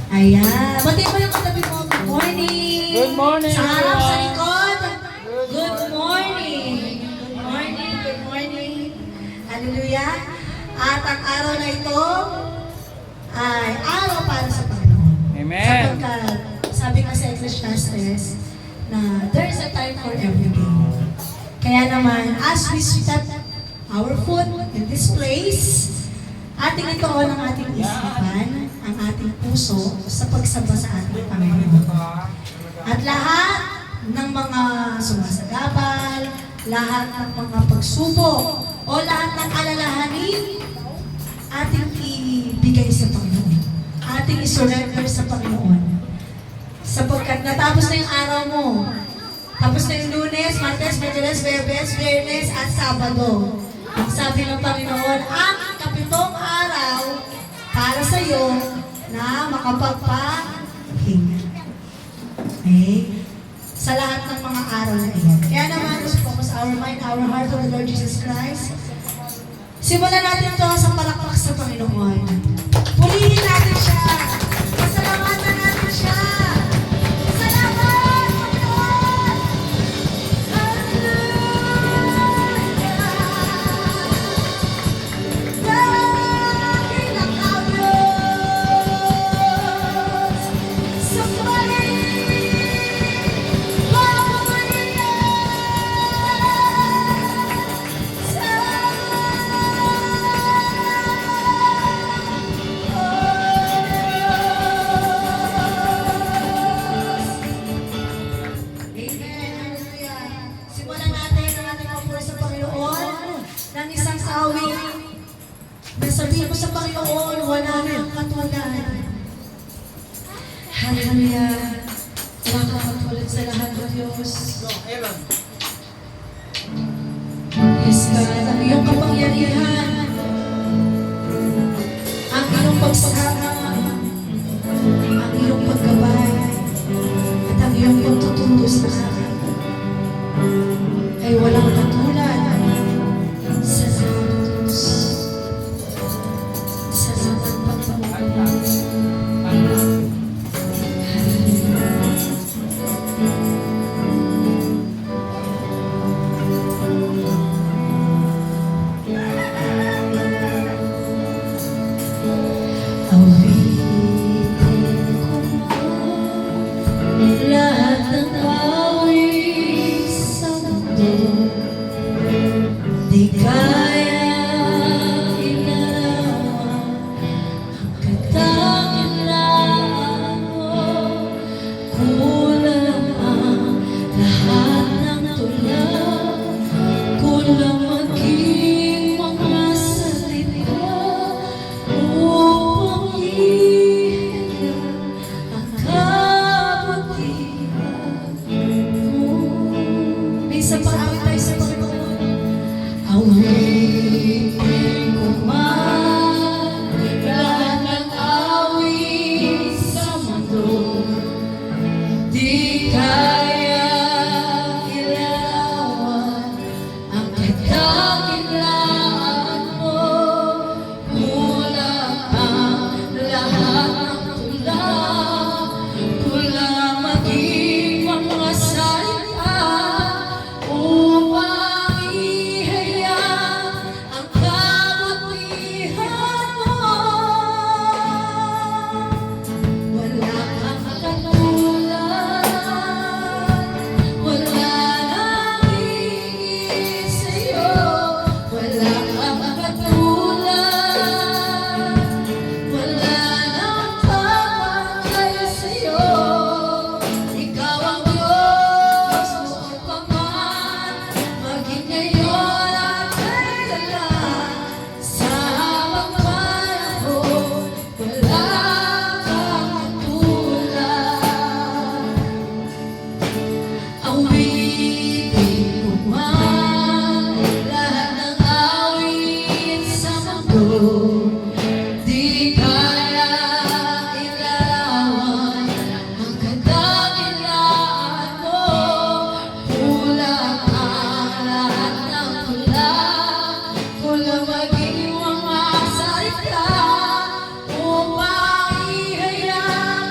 Ayan. Bati mo yung katabi mo. Good morning. Good morning, Sa harap, sa everyone. likod. Good morning. Good morning. Good morning. Hallelujah. At ang araw na ito ay araw para sa Panginoon. Amen. Sapagkat sabi nga sa Ecclesiastes na there is a time for everything. Kaya naman, as we step our foot in this place, ating ituon ang ating isipan, ang ating puso sa pagsamba sa ating Panginoon. At lahat ng mga sumasagabal, lahat ng mga pagsubok, o lahat ng alalahanin, ating ibigay sa Panginoon. Ating isurrender sa Panginoon. Sapagkat natapos na yung araw mo. Tapos na yung Lunes, Martes, Miyerkules, Huwebes, Biyernes, at Sabado. Ang sabi ng Panginoon, ang kapitong araw para sa iyo na makapagpahinga. Okay? Sa lahat ng mga araw na iyan. Kaya naman, let's focus our mind, our heart on the Lord Jesus Christ. Simulan natin ito sa palakpak sa Panginoon. Purihin natin siya. Pasalamatan natin siya. Salamat, Panginoon! Ng isang awit na sabihin mo sa Panginoon, wala nang katulad. Hallelujah. Wala kang katulad sa lahat ng Diyos. Yes, God. Ang iyong kapangyarihan, ang iyong pagsama, ang iyong paggabay, at ang iyong pagtutundo sa akin ay walang katulad. Lahat ng awit sa mundo, di kaya ilarawan ang kadakilaan mo. Kulang ang lahat ng tula, kulang maging mga salita upang ihayag ang kabutihan mo. May isang pag-awit tayo sa Panginoon. Awitin ko man lahat ng awit sa mundo, di kaya ilawan ang kadakilaan mo. Kulang ang lahat ng tula, kulang maging mga salita upang ihayag ang kabutihan mo. Wala kang katulad, wala nang higit sa'yo. Wala kang katulad, wala nang kapantay sa'yo. Ikaw ang Diyos, noon pa man, maging ngayon at kailanman. Sa habang panahon, wala kang katulad. Awitin ko man lahat ng awit sa mundo, di kaya ilarawan ang kadakilaan mo. Kulang ang lahat ng tula, kulang maging mga salita upang ihayag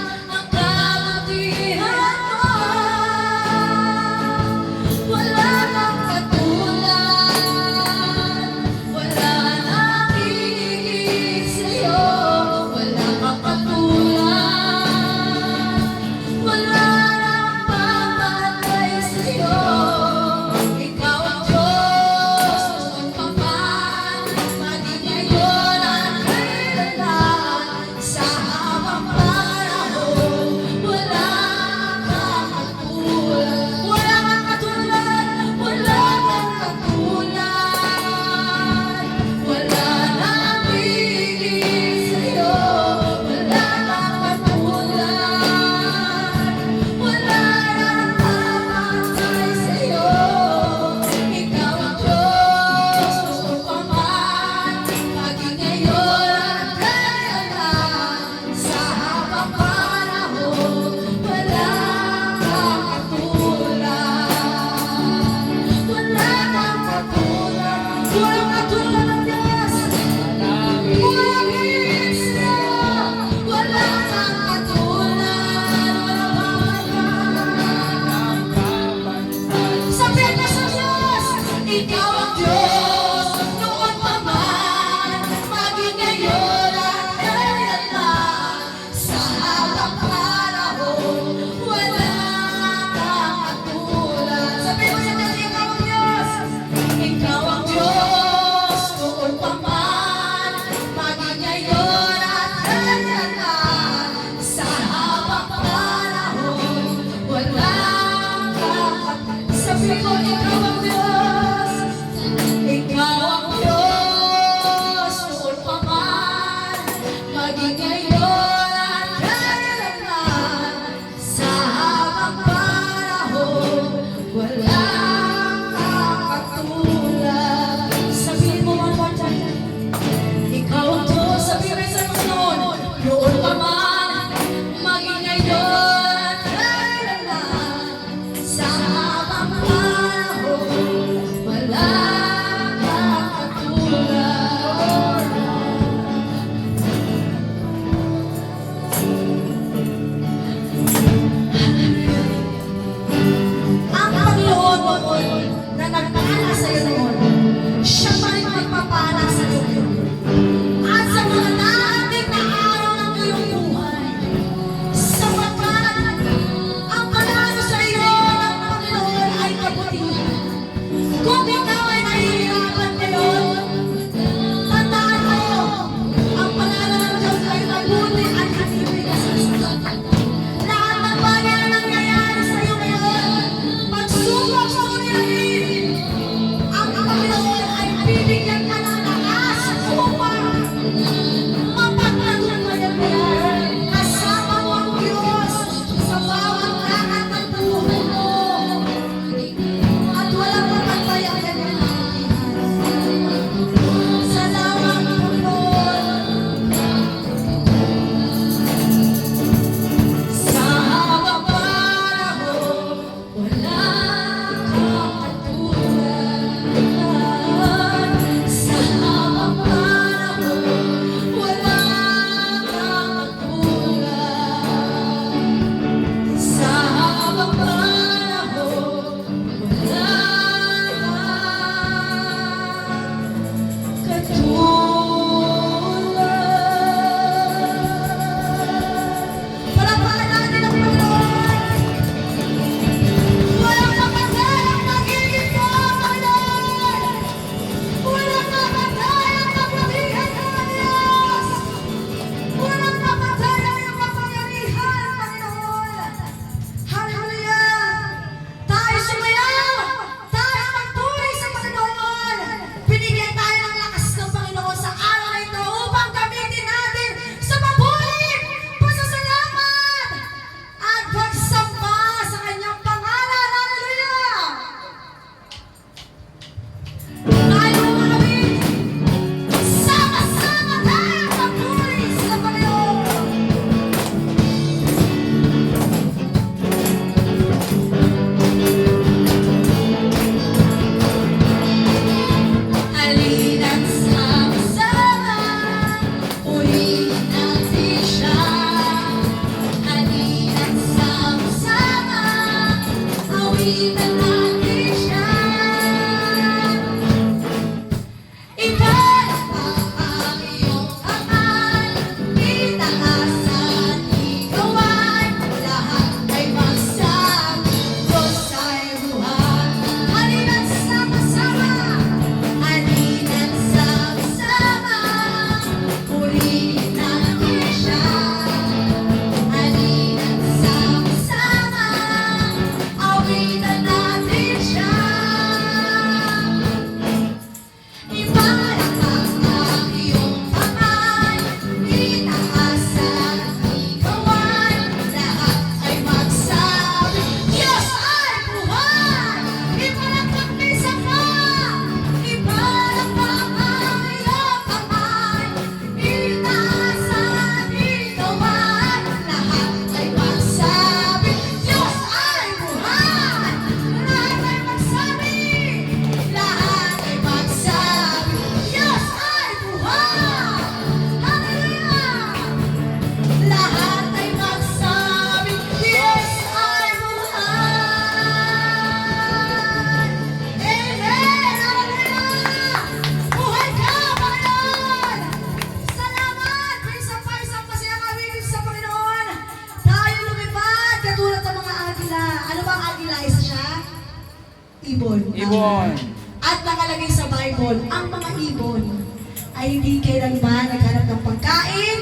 Yun. At nakalagay sa Bible, ang mga ibon ay hindi kailanman naghanap ng pagkain,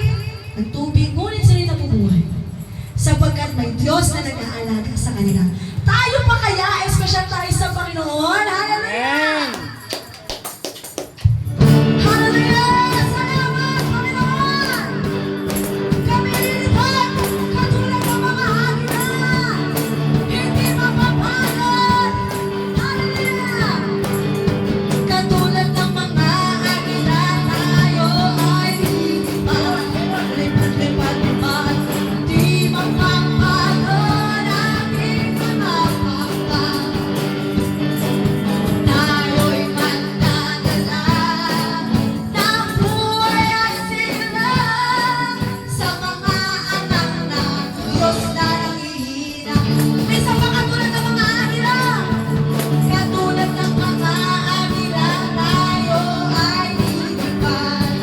ng tubig, ngunit sila nabubuhay. Sapagkat may Diyos na nag-aalaga sa kanila. Tayo pa kaya, espesyal tayo sa Panginoon. Hallelujah! Amen. Hallelujah! Salamat, Panginoon! Kami lilipad, katulad ng mga agila. Hindi mapapagod. Hallelujah! Katulad ng mga agila, tayo ay lilipad. Lipad, lipad, lipad. Di mapapagod ating mga pagpag. Tayo'y magdadala ng buhay at sigla sa mga anak ng Diyos na nanghihina. May isa pa katulad ng mga agila. Katulad ng mga agila, tayo ay lilipad.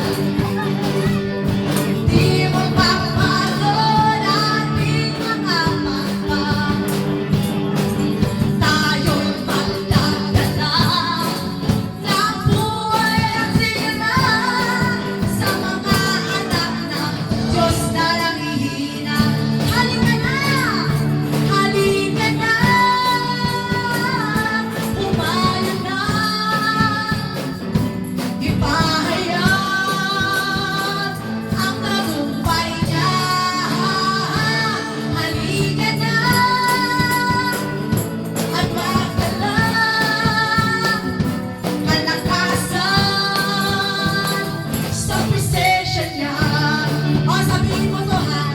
Di magpapagod ating mga pagpag. Tayo'y magdadala ng buhay at sigla sa mga anak ng Diyos na nanghihina. Halika na! Halika na! Umayan na! Ipahayag ang tagumpay niya. Halika na! At magdala kalakasan sa presensya niya. O sabihin mo to ha,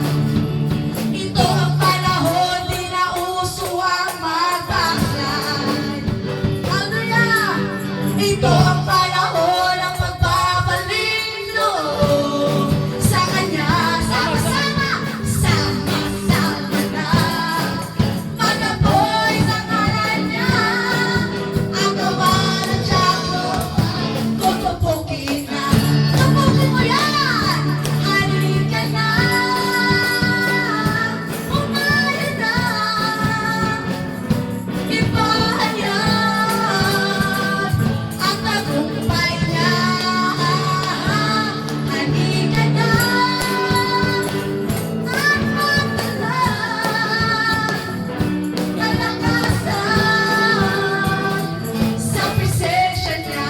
ito ang panahon, di na uso ang magbaklay. Hallelujah! Ito ang panahon ng pagbabalik loob sa Kanya. Sama-sama, sama-sama na magapoy sa ngalan niya. Ang gawa ng Diablo, tutupukin na. Tupukin mo yan! Halika na! Umayan na! Ipahayag ang tagumpay niya. Halika na! At magdala kalakasan sa presensya niya.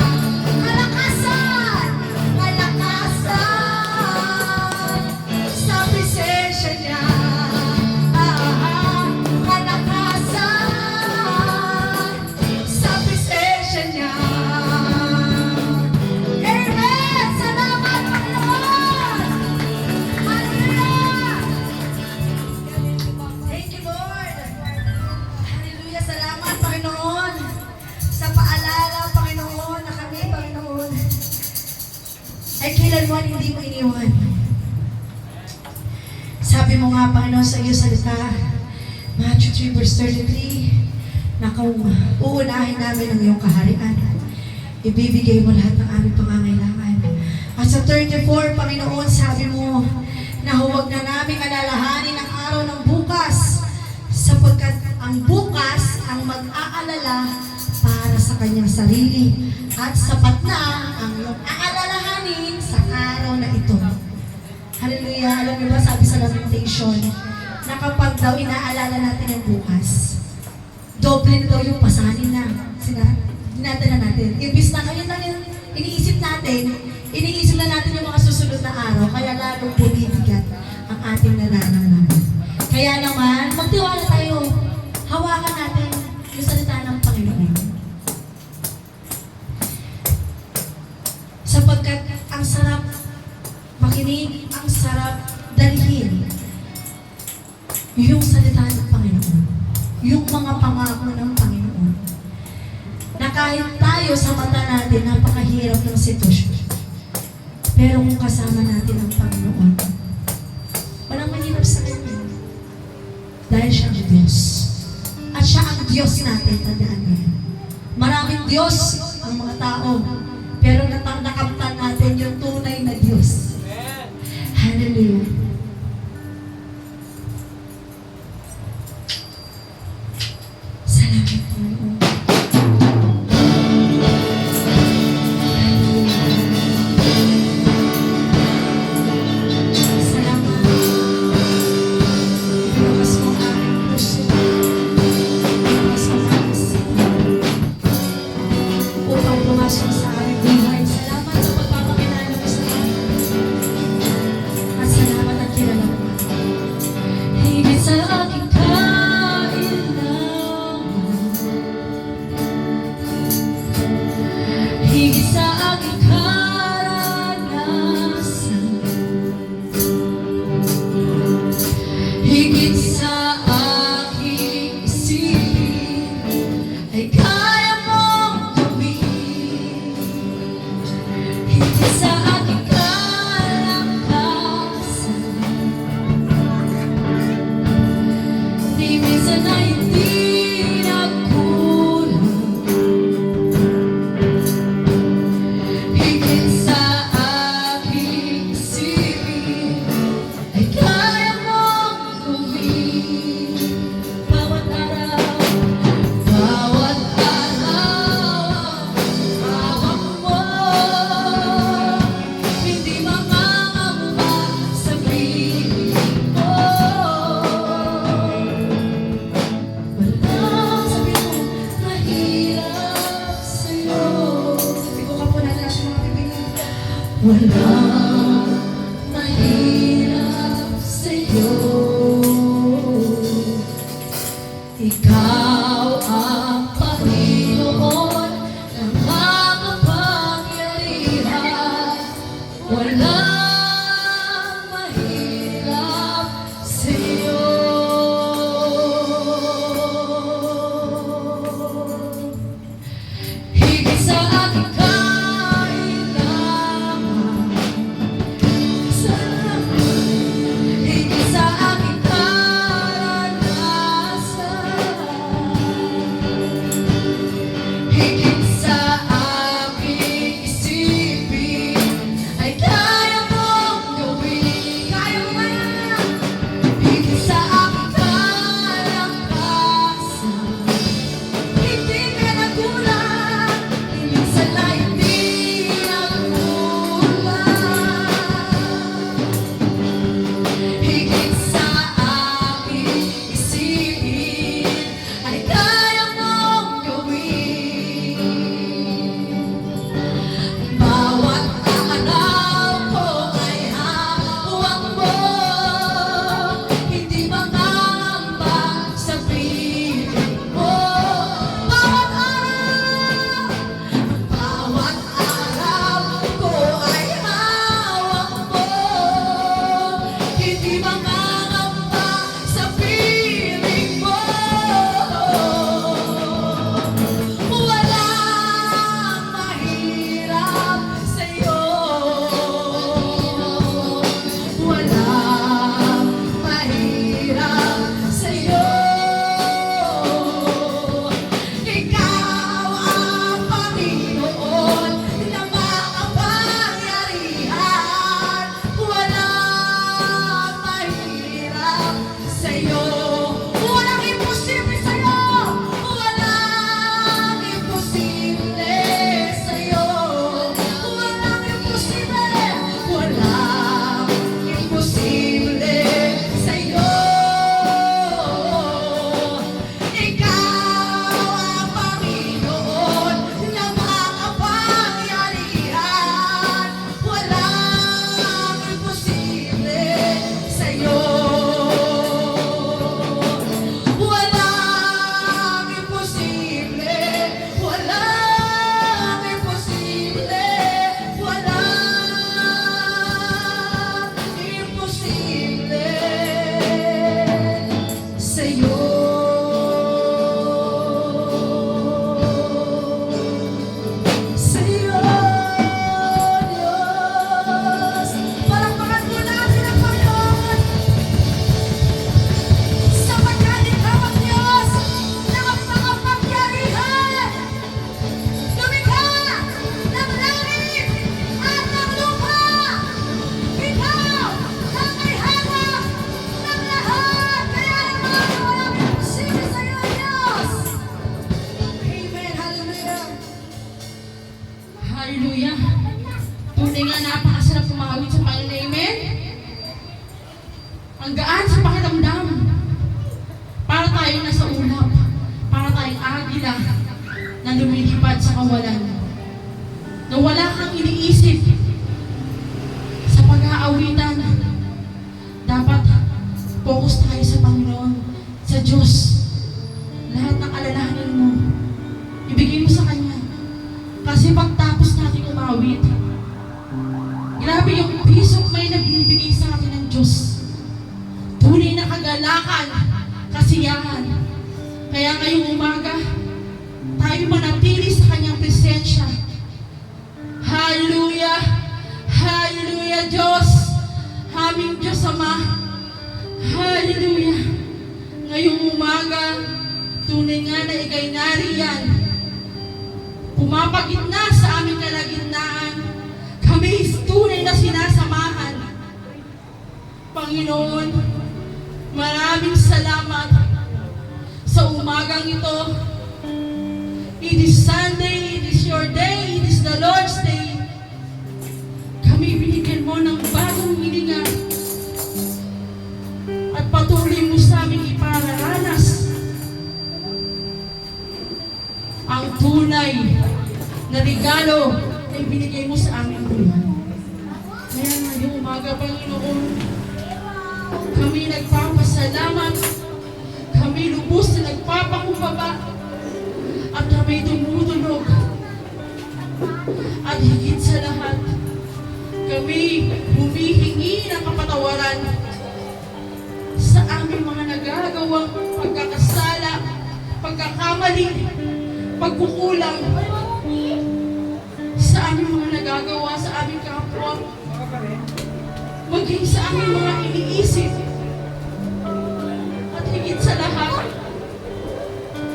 Kalakasan! Kalakasan sa presensya niya. Kalakasan sa presensya niya. Amen! Salamat, Panginoon! Hallelujah! Thank you, Lord! Hallelujah! Salamat, Panginoon! Sa paalala, Panginoon, na kami, Panginoon, ay kailanman hindi mo iniwan. Sabi mo nga, Panginoon, sa iyo salita, Matthew 3 verse 33, na kung uunahin namin ang iyong kaharian, ibibigay mo lahat ng aming pangangailangan. At sa 34, Panginoon, sabi mo na huwag na namin alalahanin ang araw ng bukas, sapagkat ang bukas ang mag-aalala para sa kanyang sarili, at sapat na ang iyong aalalahanin sa araw na ito. Hallelujah! Alam niyo ba, sabi sa Lamentation, na kapag daw inaalala natin ang bukas, doble na daw yung pasanin na dinadala natin. Ibis na ngayon lang yung iniisip na natin yung mga susunod na araw, kaya lalong bumibigat ang ating nararamdaman. Kaya naman, magtiwala tayo. Hawakan natin yung salita ng Panginoon. Sapagkat ang sarap makinig, ang sarap dalhin yung salita ng Panginoon. Yung mga pangako ng Panginoon. Na kahit tayo sa mata natin, napakahirap ng sitwasyon. Pero kung kasama natin ang Panginoon, walang mahirap sa Kanya. Dahil siya ang Diyos. At siya ang Diyos natin, tandaan mo yan. Maraming Diyos ang mga tao, pero nakamtan natin yung tunay na Diyos. Hallelujah. Salamat, Panginoon. Walang mahirap sa'yo. Ikaw ang Panginoon ng makapangyarihan. Walang mahirap sa'yo. Higit sa aking kailangan, higit sa aking karanasan, higit sa aking isipin, ay kaya mong gawin. Kaya mo ba yan? Higit sa aking kalakasan, hindi ka nagulang. Higit sa lahat di nagkulang. Higit sa aking isipin, ay kaya mong gawin. Bawat araw ko ay hawak mo, hindi mangangamba sa piling mo. Bawat araw ko ay hawak mo, hindi mangangamba sa piling mo. Walang mahirap sa'yo. Walang mahirap sa'yo. Ikaw ang Panginoon na makapangyarihan. Walang mahirap sa'yo. Walang imposible sa'yo. Walang imposible sa'yo. Walang imposible. Walang imposible sa'yo. Ikaw ang Panginoon na makapangyarihan. Walang imposible sa'yo. Walang imposible. Walang imposible. Walang imposible sa'yo. Sa'yo, Diyos. Palakpakan mo natin ang Panginoon, sapagkat Ikaw ang Diyos na makapangyarihan. Lumikha ng langit at ng lupa. Ikaw ang may hawak ng lahat. Kaya naman walang imposible sa'yo, Diyos. Amen. Hallelujah. Hallelujah. Tunay nga napakasarap tumawid sa Panginoon. Amen. Ang gaan sa pakiramdam. Para tayo nasa ulap. Para tayong agila na lumilipad sa kawalan. Na wala kang iniisip sa pag-aawitan. Dapat focus tayo sa Panginoon, sa Diyos. Lahat ng alalahanin mo, ibigay mo sa Kanya. Kasi pagtapos natin umawit, grabe yung peace of mind na binibigay sa atin ng Diyos. Tunay na kagalakan, kasiyahan. Kaya ngayong umaga, tayo manatili sa Kanyang presensya. Hallelujah! Hallelujah, Diyos! Aming Diyos Ama. Hallelujah! Ngayong umaga, tunay nga na ikay nariyan. Pumapagitna sa aming kalagitnaan. Kami tunay na sinasamahan. Panginoon, maraming salamat sa umagang ito. It is Sunday, it is your day, it is the Lord's day. Kami binigyan mo ng bagong hininga at patuloy mo sa aming ipararanas ang tunay na regalo na ibinigay mo sa aming buhay. umaga, Panginoon. Kami nagpapasalamat. Kami lubos na nagpapakumbaba. At kami tumutulog. At higit sa lahat, kami humihingi ng kapatawaran sa aming mga nagagawang pagkakasala, pagkakamali, pagkukulang sa aming mga nagagawa sa aming kapwa, maging sa aming mga iniisip, at higit sa lahat,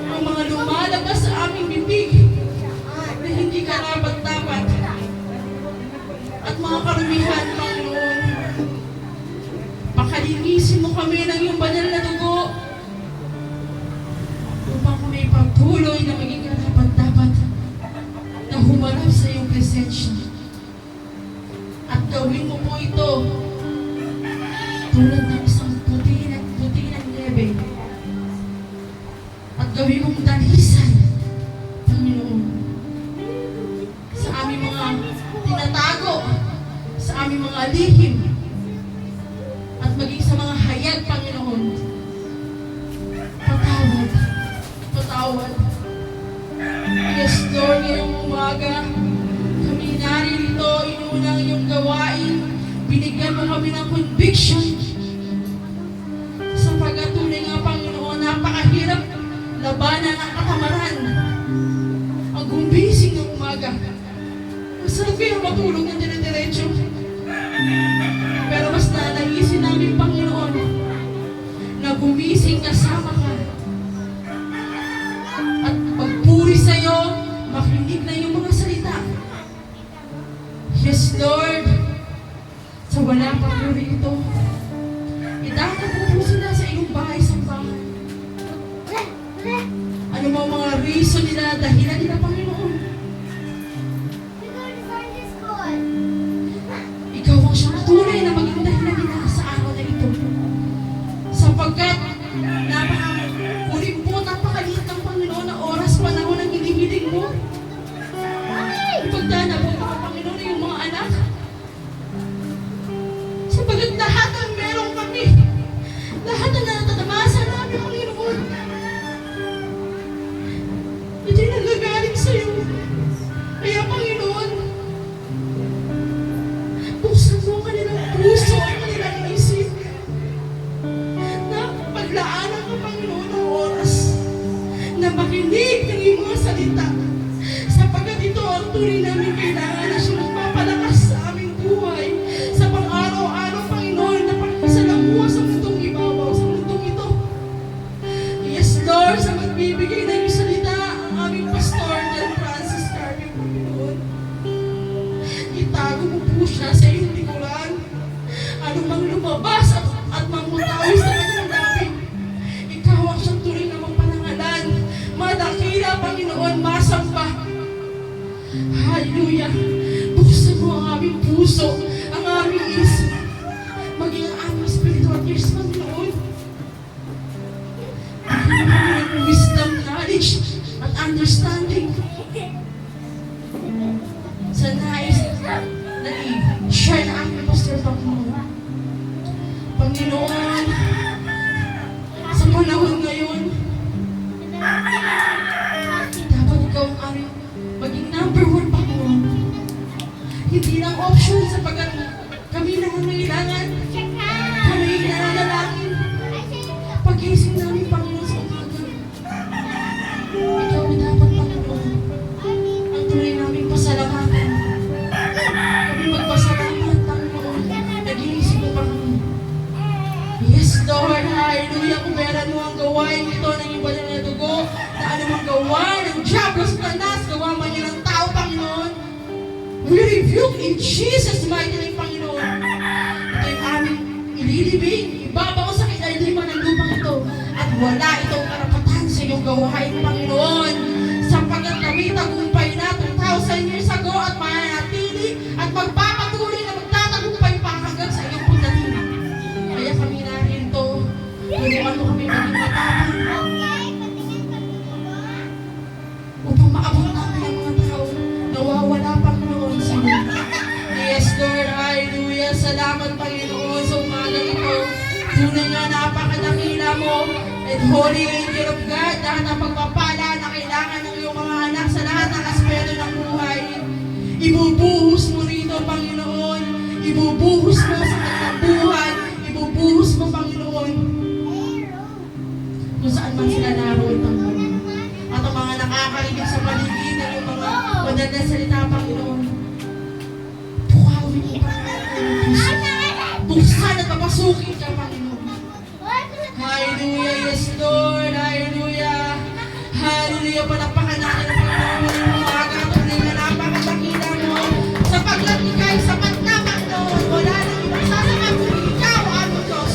ang mga lumalabas sa aming bibig na hindi karapat-dapat at mga karumihan, Panginoon. Pakalinisin mo kami ng iyong banal na dugo upang kami pagtuloy na maging karapat-dapat na humarap sa iyong presensya. At gawin mo po ito tulad ng isang puti ng nebe. At gawin mong dalisan, Panginoon, sa aming mga tinatago, sa aming mga lihim, at maging sa mga hayag, Panginoon. Patawad. Patawad. Yes, Lord, ngayong umaga, kami naririto, inunang iyong gawain, binigyan mo kami ng conviction. Sa pagkatuloy nga, Panginoon, napakahirap labanan ang katamaran. Ang gumbising ng umaga. Masarap kaya matulog ng dire-diretso. Pero mas nalaisin namin, Panginoon, na gumising kasama ka. At pagpuri sa'yo, makinig na yung mga salita. Yes, Lord. Sa wala pang puri ito, idakap mo po sila sa iyong bahay sa bahay. Ano mga reason nila, dahilan nila, Panginoon. Ikaw ang siyang tunay na maging dahilan nila sa araw na ito. Sapagkat napakaliit ng Panginoon na oras, panahon ng hinihiling mo. Ipagdanabot mo, Panginoon, yung mga anak. Sapagkat lahat ang meron kami, lahat ang natatamasa namin, Panginoon, hindi nagagaling sa'yo. Kaya, Panginoon, buksan mo ang kanilang puso, ang kanilang isip, na paglaanan ka, Panginoon, ng oras, na makinig ng iyong mga salita, sapagkat ito ang tunay namin kailangan na siya magpapalakas sa aming buhay, sa pang-araw-araw, Panginoon, na pagkisalamuha sa mundong ibabaw, sa mundong ito. Yes, Lord, sa magbibigay ng iyong salita, ang aming pastor, John Francis Carmen, Panginoon. Itago mo po siya sa iyong likuran. Ano mang lumabas at mamutawi sa kanyang labi, ikaw ang siyang tuloy na magpanangalan. Madakila, Panginoon, masamba. Hallelujah. Buksan mo ang aming puso, ang aming isip, maging ang aming spiritual ears, Panginoon. Bigyan mo ng wisdom, knowledge, at understanding sa nais na i-share na aming pastor, Panginoon. Panginoon, sa panahon ngayon, dapat ikaw ang aming maging number one, Panginoon. Hindi lang option sapagkat kami lang ang nangailangan. Kami nananalangin. Pag-ising namin, Panginoon, sa umaga. Ikaw ang dapat, Panginoon, ang tuloy naming pasalamatan. Kami magpasalamat, Panginoon. Nag-iisip mo, Panginoon. Yes, Lord, hallelujah. Kung meron mo ang gawain ito ng iba na dugo, na anumang gawain ng Diablo sa tanas, gawa man niya ng tao, Panginoon. We rebuke in Jesus' mighty name, Panginoon. Ito yung aming ililibing, ibabaw sa kailiman ng lupang ito, at wala itong karapatan sa iyong gawain, Panginoon. Sapagkat kami tagumpay na 2,000 years ago at mananatili at magpapatuloy na magtatagumpay pa hanggang sa iyong pagdating. Kaya kami narito, tulungan mo kami maging matapang upang maabot namin ang mga tao nawawala, Panginoon, sa mundo. Yes, Lord, hallelujah. salamat, Panginoon, sa umagang ito. Tunay nga napakadakila mo at Holy Angel of God, lahat ng pagpapala na kailangan ng iyong mga anak sa lahat ng aspeto ng buhay. Ibubuhos mo rito, Panginoon. Ibubuhos mo sa kanilang buhay. Ibubuhos mo, Panginoon, kung saan man sila naroon, Panginoon. At ang mga nakakarinig sa paligid ng iyong mga banal na salita, Panginoon. Buhawin mo, Panginoon. Buksan at papasukin ka, Panginoon. Hallelujah, yes, Lord. Hallelujah. Hallelujah. Palapakan natin ang Panginoon. Yung mga katuloy na napakadakila mo. Sa paglatikay, sapat na, Panginoon. Wala nang ibang sasapat kung ikaw, aming Diyos.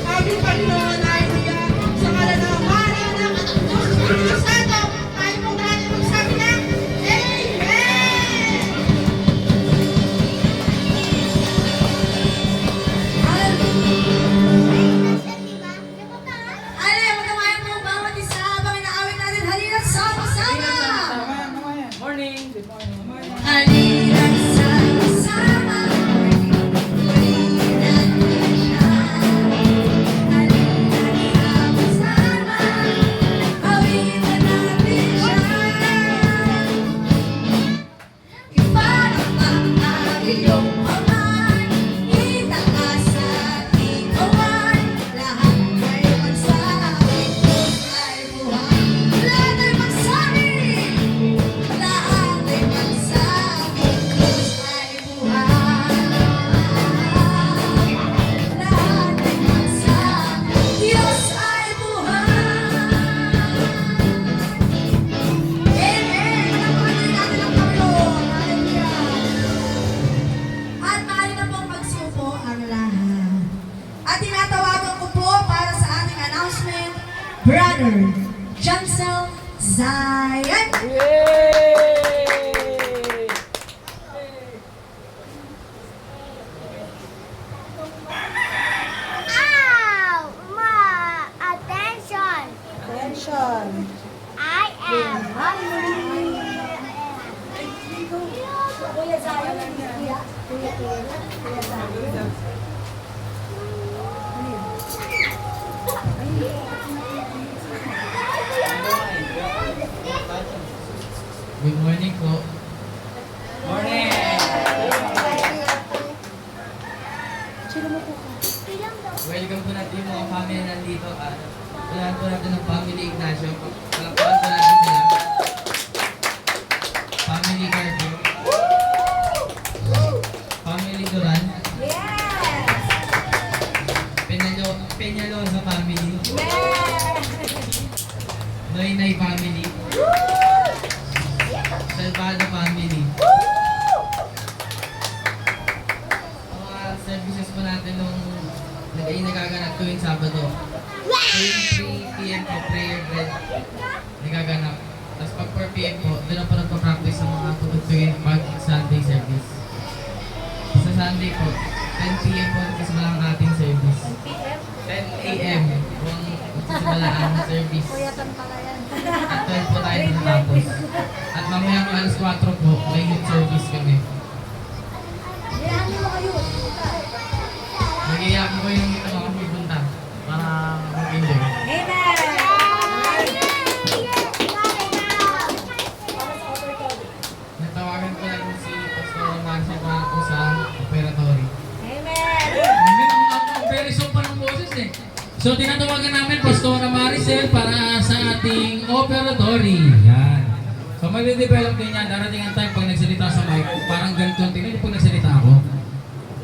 Aming Panginoon, hallelujah. Sa ngalan ng Ama, ng Anak, at ng Diyos, Espiritu Santo, tayo pong natin magsabi ng Amen! Ano, magkamayan po bawat isa habang inaawit natin. Halina, sama-sama! Morning! Good morning! Halina, sama-sama. Halina, sama-sama. Awitan natin siya. Ipalakpak ang iyong kamay. Itaas at ikawan. Lahat ay magsabi, Diyos ay buhay. Lahat ay magsabi. Lahat ay magsabi, Diyos ay buhay. Lahat ay magsabi, Diyos ay buhay. Amen! Panapakan natin ang Panginoon. Hallelujah! At maaari na pong magsupo ang lahat. At tinatawagan ko po para sa ating announcement, Brother Jansel Zayan. Ow! Attention! Attention! I am hungry. Kuya Zion, Kuya Zion. Good morning po. Morning! Welcome po natin yung mga family na nandito. Unahan po natin ng Family Ignacio. Palakpakan po natin sila. Family Garbo. Family Duran. Peñalosa family. Noy family. Salvado family. Ang mga services po natin nung nagaganap tuwing Sabado. Tuwing 3 p.m. po, prayer bread. Nagaganap. Tapos pag 4 p.m. po, doon na po nagpa-practice sa mga tuwing pag Sunday service. Sa Sunday po, 10 p.m. po nagsisimula ang ating service. 10 a.m. po ang nagsisimula ang service. At 12 po tayo natapos. At mamaya po alas 4 po, may youth service kami. Mag-iyak po yung mga pupunta para mag-enjoy. Natawagan ko lang si Pastor Marcia para po sa operatory. Very soon pa ng boses eh. So tinatawagan namin Pastora Maricel para sa ating operatory. Yan. So magde-develop din yan. Darating ang time pag nagsalita sa mic, parang ganito. Tingnan niyo pag nagsalita ako.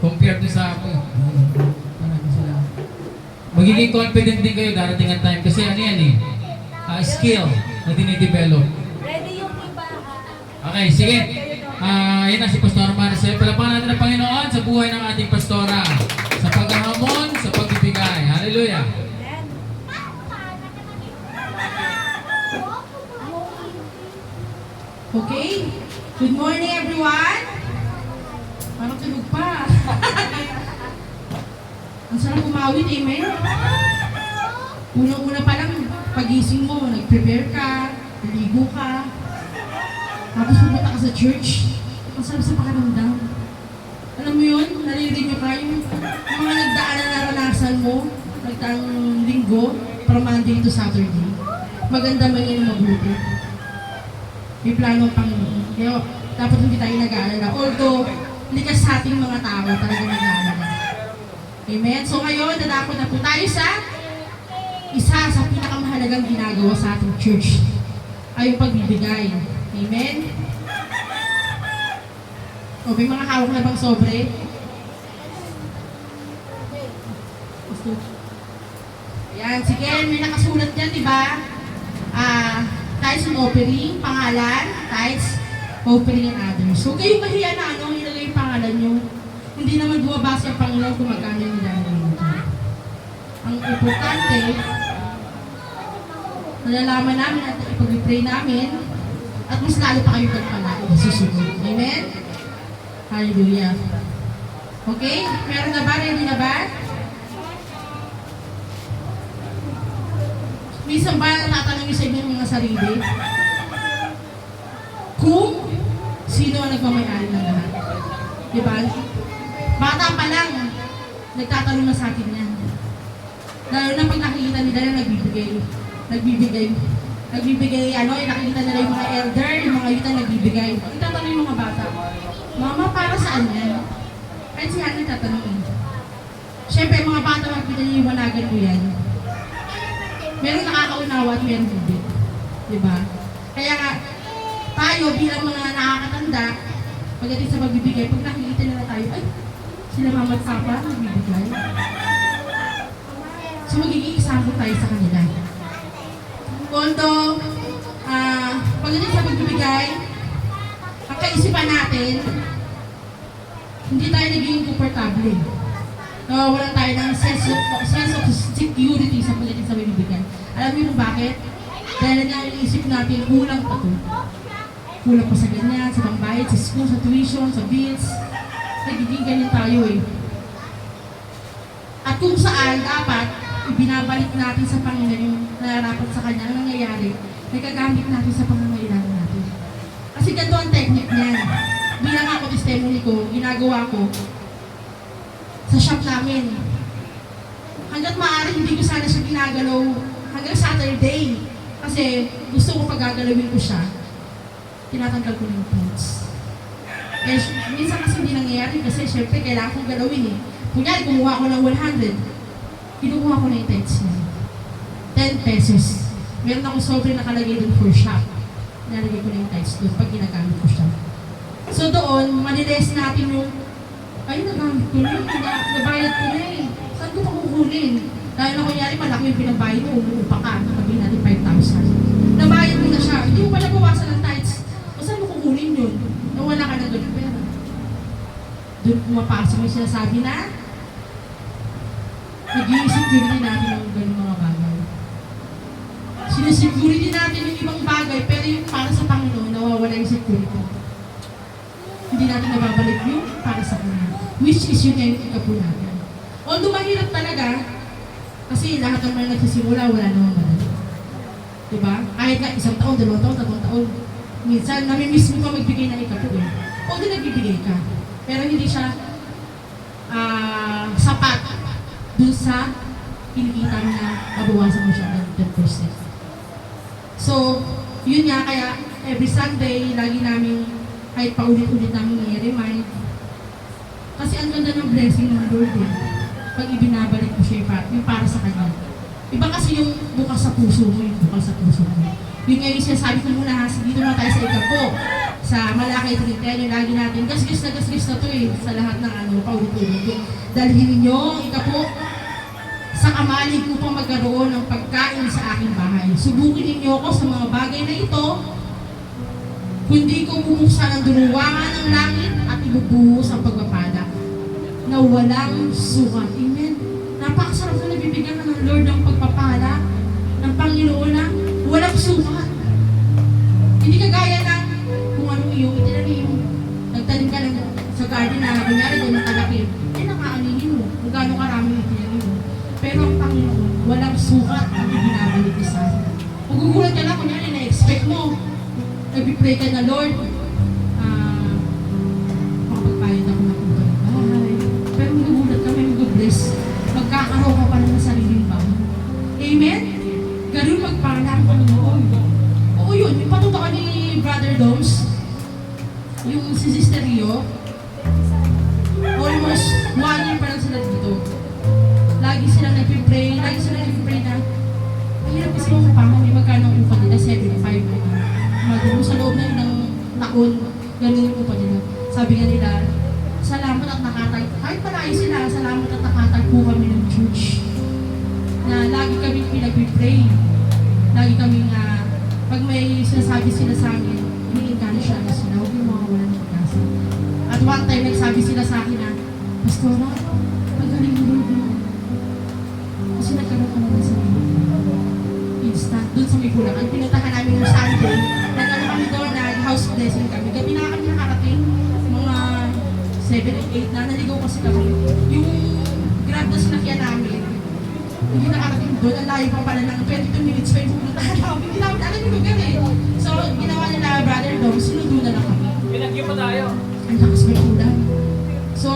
Compared to sa ako. Magiging confident din kayo darating ang time. Kasi ano yan eh. Skill na dinidevelop. Ready yung iba. Okay, sige. Yan na si Pastora Maricel. Palapakan natin ang Panginoon sa buhay ng ating pastora. Sa paghahamon, sa pagbibigay. Hallelujah. Okay? Good morning, everyone! Parang tulog pa. Ang sarap umawit, amen? Unang-una pa lang, pagising mo, nag-prepare ka, naligo ka, tapos pumunta ka sa church, ang sarap sa pakiramdam. Alam mo yun, naliligo continue ka, yung mga nagdaan na naranasan mo, nagdaang linggo, from Monday to Saturday. Maganda man yun mabuti. May plano pang kaya dapat hindi tayo nag-aalala. Although, likas sa ating mga tao talaga nag-aalala. Amen? So ngayon, dadako na po tayo sa isa sa pinakamahalagang ginagawa sa ating church ay yung pagbibigay. Amen? O, may mga hawak na bang sobre? Ayan, sige, may nakasulat dyan, di ba? Tithes and offering, pangalan, tithes, offering and others. So, kayong mahiya na ano, ilagay yung pangalan nyo. Hindi naman bumabasa ang Panginoon kung magkano yung nilalagay nyo. Ang importante, nalalaman namin at ipag-pray namin at mas lalo pa kayo pagpalain. Susunod. Amen? Hallelujah. Okay? Meron na ba? Ready na ba? Minsan ba natatanong sa inyo ng mga sarili? Kung sino ang nagmamayari ng lahat? Diba? Bata pa lang, nagtatanong na sa akin yan. Lalo na pag nakikita nila na nagbibigay, nakikita nila yung mga elder, yung mga yuta nagbibigay. Nagtatanong yung mga bata, Mama, para saan yan? Kahit siya nagtatanong eh. Siyempre, mga bata, magpinaliwanagan mo yan. Meron nakakaunawa at meron hindi. Diba? Kaya nga, tayo bilang mga nakakatanda, pagdating sa magbibigay, pag nakikita nila tayo, ay, sila mama at papa, nagbibigay. So, magiging example tayo sa kanila. Although, pagdating sa magbibigay, ang kaisipan natin, hindi tayo naging komportable. Nawawalan tayo ng sense of security sa pagdating sa bibigyan. Alam niyo kung bakit? Dahil nga iniisip natin, kulang pa to. Kulang pa sa ganyan, sa pangbayad, sa school, sa tuition, sa bills. Nagiging ganyan tayo eh. At kung saan dapat, ibinabalik natin sa Panginoon yung nararapat sa Kanya, ang nangyayari, nagagamit natin sa pangangailangan natin. Kasi ganito ang technique niyan. Bilang ako, testimony ko, ginagawa ko, sa shop namin. Hanggat maaari, hindi ko sana siya ginagalaw hanggang Saturday. Kasi gusto ko pag-gagalawin ko siya, tinatanggal ko ng points. Eh, minsan kasi hindi nangyayari kasi syempre kailangan kong galawin eh. Kunyari, kumuha ko ng 100, kinukuha ko na yung tithes niya. 10 pesos. Meron ako sobre nakalagay dun for shop. Nalagay ko na yung tithes doon pag ginagamit ko siya. So doon, manilest natin yung ay, nagamit ko na, nabayad ko na eh. Saan ko pa kukunin? Dahil na kunyari, malaki yung pinagbayad mo, umuupa ka, sabihin natin 5,000. Nabayad mo na siya, hindi mo pala bawasan ng tithes. O saan mo kukunin yun? Nawala ka na doon pera. Doon pumapasok yung sinasabi na, nag-i-security natin ang ganun mga bagay. Sinesecurity natin yung ibang bagay, pero yung para sa Panginoon, nawawala yung security. Hindi natin nababalik yung para sa Kanya. Which is yun yung ikapo natin. Although mahirap talaga, kasi lahat ng mga nagsisimula, wala namang madali. Diba? Kahit nga 1 taon, 2 taon, 3 taon, minsan, namimiss mo pa magbigay ng ikapo eh. Although nagbibigay ka, pero hindi siya sapat dun sa kinikita mo na mabawasan mo siya ng 10%. So, yun nga, kaya every Sunday, lagi namin kahit paulit-ulit namin i-remind. Kasi ang ganda ng blessing ng Lord eh. Pag ibinabalik mo siya yung para sa Kanya. Iba kasi yung bukas sa puso mo, yung bukas sa puso mo. Yun nga yung sinasabi ko muna ha, dito na tayo sa ikapo. Sa Malakay Trinitarian, yung lagi natin, gasgas na to eh, sa lahat ng paulit-ulit. Dalhin ninyo ang ikapo sa kamalig upang magkaroon ng pagkain sa aking bahay. Subukin ninyo ako sa mga bagay na ito, kundi ko bubuksan ang duruwangan ng langit at ibubuhos ang pagpapala na walang sukat. Amen. Napakasarap na nabibigyan ka ng Lord ng pagpapala ng Panginoon na walang sukat. Hindi kagaya ng kung anong iyong itinanim. Nagtanim ka lang sa garden na kunyari doon nakalaki. Nakaaninin mo kung gano'ng karami yung itinanim mo. Pero ang Panginoon, walang sukat ang ibinabalik sa atin. Magugulat ka na kunyari na-expect mo. Nag-pray ka na, Lord, makapagpahit ako ng bahay. Pero Doms, yung si Sister Rio, almost 1 year pa lang sila dito. Lagi silang nagpipray na, mahirap kasi yung upahan, may magkano ang upa nila, 75. Magano sa loob na ng taon, ganun yung upa nila. Sabi nga nila, salamat at nakatag, kahit malayo sila, salamat at nakatagpo kami ng church. Na lagi kami pinagpipray. Lagi kami pag may sinasabi sila sa amin, ini-encourage namin sila, huwag yung mga wala ng pag-asa. At one time, nagsabi sila sa akin na, Pastora, magaling mo rin. Kasi nagkaroon ka naman sa instant, doon sa may Bulacan. Pinuntahan namin yung Sunday, nagkaroon kami doon, nag-house blessing kami. Gabi na kami nakarating, mga 7 and 8 na, naligaw kasi kami. Yung grab na sinakyan namin, hindi nakarating doon, ang layo pa pala ng 22 minutes pa yung pumuntahan namin. Hindi namin alam yung lugar eh. So, ginawa nila Brother Dom, sinundo na lang kami. Pinagyo pa tayo. Ang lakas may ulan. So,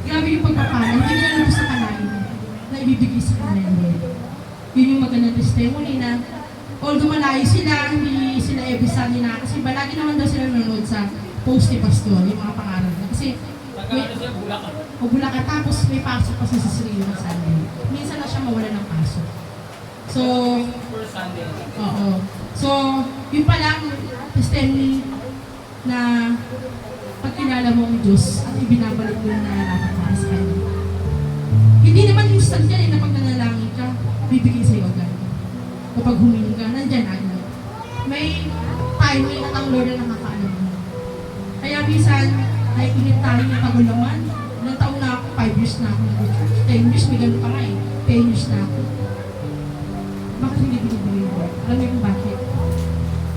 grabe yung pagpapala. Hindi nila alam sa kanain na ibibigay sa kanain. Yun yung magandang testimony na although malayo sila, hindi sila every Sunday na kasi balagi naman daw sila nanonood sa post ni Pastor, yung mga pangaral na. Kasi o Bulacan, tapos may pasok pa sa Sisriyo ng Sunday. Minsan na siya mawala ng pasok. So, First Sunday. oo. So, yun palang testimony na pag kilala mo ang Diyos at ibinabalik mo na nararapat para sa Kanya. Hindi naman instant yan na pag nanalangin ka, bibigay sa'yo agad. Kapag humingi ka, nandyan agad. May timing at ang Lord na nakakaalam mo. Kaya minsan, naiinit tayo ng pagulaman. Ilang taon na ako, 5 years na ako nag-church. 10 years, may ganun pa nga eh. 10 years na ako. Bakit hindi binibigay mo? Alam mo kung bakit?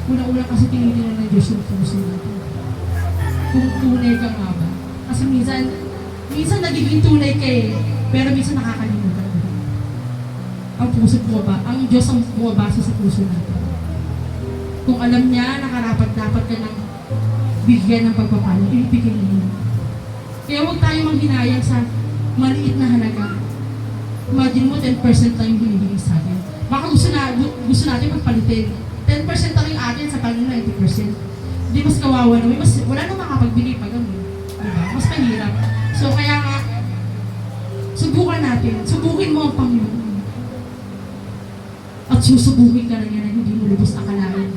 Una-una kasi tinitingnan ng Diyos yung puso natin. Kung tunay ka nga ba? Kasi minsan nagiging tunay ka eh, pero minsan nakakalimutan mo. Ang puso mo ba? Ang Diyos ang bumabasa sa puso natin. Kung alam niya, nakarapat-dapat ka ng bigyan ng pagpapala, ibigay niya. Kaya huwag tayo manghinayang sa maliit na halaga. Imagine mo, 10% lang yung binibigay sa atin. Baka gusto natin magpalitin. 10% lang yung atin sa Panginoon, 90%. Hindi mas kawawa naman. Wala nang makapagbili pa gano'n. Diba? Mas mahirap. So kaya nga, subukan natin. Subukin mo ang Panginoon. At susubukin ka na niya na hindi mo lubos akalain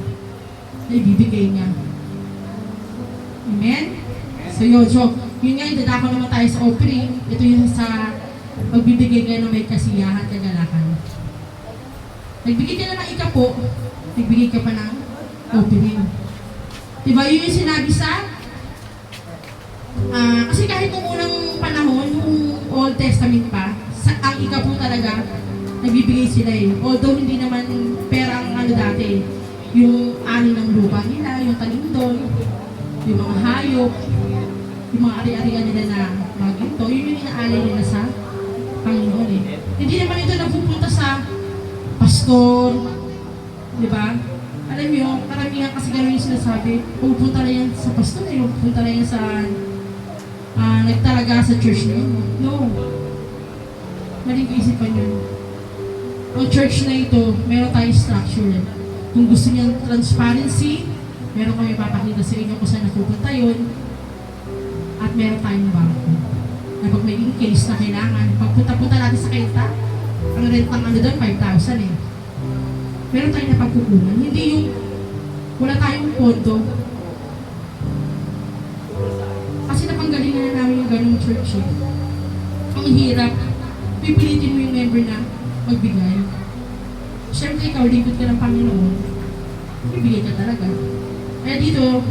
na ibibigay niya. Amen? So yun, yun nga, dadako naman tayo sa opening. Ito yung sa magbibigay kayo ng may kasiyahan, kagalakan. Nagbigay ka na ng ikapo, nagbigay ka pa ng opening. Diba yun yung sinabi sa kasi kahit nung unang panahon, yung Old Testament pa, ang ikapo talaga, nagbibigay sila eh. Although hindi naman pera ang dati, yung ani ng lupa nila, yung talindol, yung mga hayop, yung mga ari-arian nila na mga ginto, yun yung inaalay nila sa Panginoon eh. Hindi naman ito napupunta sa pastor, di ba? Alam mo, karamihan kasi gano'n yung sinasabi, pupunta na yan sa pastor eh, pupunta na yan sa nagtalaga sa church na yun. No. Maling kaisipan yun. Ang church na ito, meron tayong structure. Kung gusto niyo transparency, meron kami papakita sa inyo kung saan napupunta yun. At meron tayong bangko. Na pag may in case na kailangan, pagpunta-punta natin sa kaita, ang rentang doon, 5,000 eh. Meron tayong napagkukunan. Hindi yung wala tayong pondo. Kasi napanggalingan na namin yung ganung church eh. Ang hirap, pipilitin mo yung member na magbigay. Siyempre, ikaw, lingkod ka ng Panginoon, bibigay ka talaga. Kaya dito,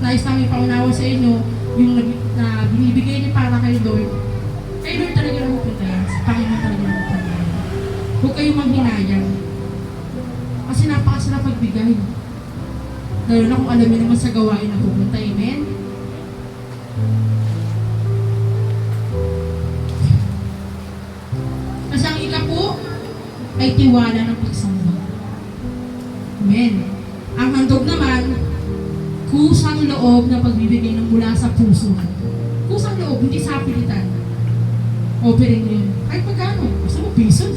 nais namin paunawa sa inyo, yung na binibigay niyo para kay Lord talaga na pupunta yan. Sa Panginoon talaga na pupunta yan. Huwag kayong manghinayang. Kasi napakasarap magbigay. Lalo na kung alam niyo naman sa gawain na pupunta. Amen? Kasi ang ikapo ay tiwala ng pagsamba. Amen. Ang handog naman, kusang loob na pagbibigay ng mula sa puso. Kusang loob, hindi sa pilitan. Offering yun. Kahit magkano. Gusto mo, piso.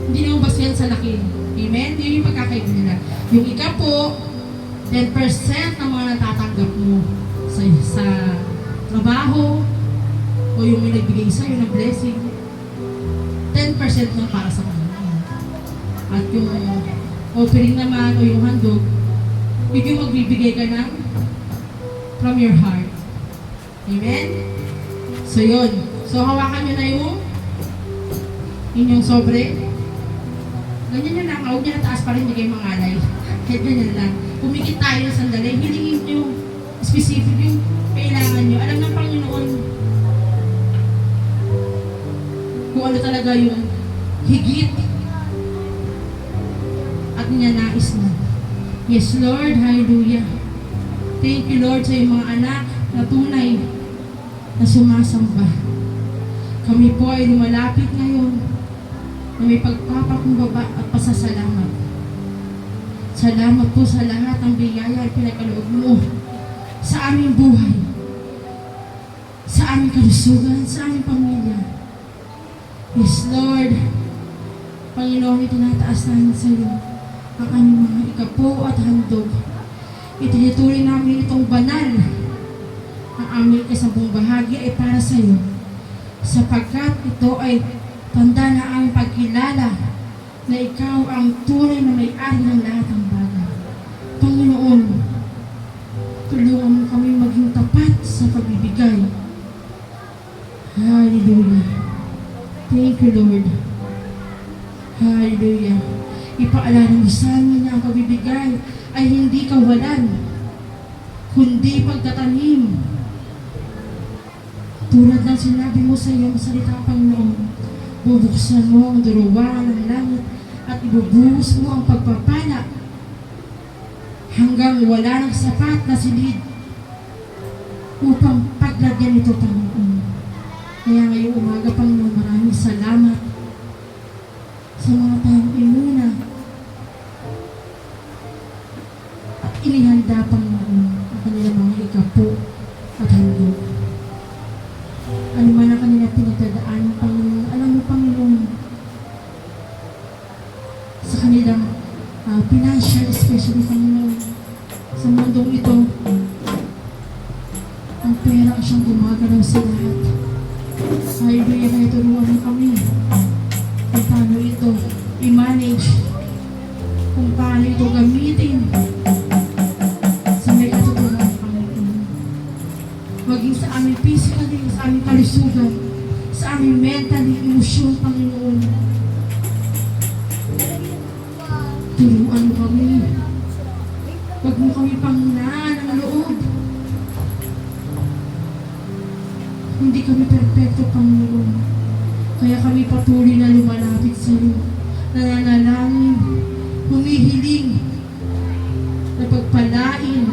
Hindi naman basta yan sa laki. Amen? Yun yung pagkakaiba nila. Yung ikapo, 10% ng mga natatanggap mo sa trabaho o yung may nagbigay sa'yo ng blessing, 10% lang para sa kanila. At yung offering naman o yung handog, yun yung magbibigay ka ng from your heart. Amen? So yun. So hawakan nyo na yung inyong sobre. Ganyan nyo lang. Huwag nyo na taas pa rin, hindi kayo mangalay. Kahit ganyan lang. Pumikit tayo ng sandali. Hilingin nyo specific yung kailangan nyo. Alam ng Panginoon kung ano talaga yung higit at niya nais na. Yes, Lord. Hallelujah. Thank you, Lord, sa iyong mga anak na tunay na sumasamba. Kami po ay lumalapit ngayon na may pagpapakumbaba at pasasalamat. Salamat po sa lahat ng biyaya at pinagkaloob mo sa aming buhay, sa aming kalusugan, sa aming pamilya. Yes, Lord. Panginoon, itinataas namin sa iyo ang aming mga ikapo at handog. Itinutuloy namin itong banal. Ang aming isang bahagi ay para sa iyo, sapagkat ito ay tanda na ang pagkilala na ikaw ang tunay na may-ari ng lahat ng bagay. Panginoon, tulungan mo kami maging tapat sa pagbibigay. Hallelujah. Thank you, Lord. Hallelujah. Ipaalala mo sa amin na ang pagbibigay ay hindi kawalan, kundi pagtatanim. Tulad ng sinabi mo sa iyong salita, Panginoon, bubuksan mo ang duruwa ng langit at ibubuhos mo ang pagpapala hanggang wala ng sapat na silid upang paglagyan ito, Panginoon. Kaya ngayong umaga, Panginoon, maraming salamat sa mga tayong inuna at inihanda, Panginoon, ang kanilang mga ikapo at handog. Ano man ang kanilang pinagdadaanan, Panginoon, alam mo, Panginoon, sa kanilang financial, especially, Panginoon, sa mundong ito, ang pera ang siyang gumagalaw sa lahat. Hallelujah, kaya turuan mo kami kung paano ito i-manage, kung paano ito gamitin sa may katuturan, Panginoon. Maging sa aming physically, sa aming kalusugan, sa aming mentally, emosyon, Panginoon. Turuan mo kami. Huwag mo kami panghinaan ng loob. Hindi kami perfecto, Panginoon. Kaya kami patuloy na lumalapit sa iyo, nananalangin, humihiling, na pagpalain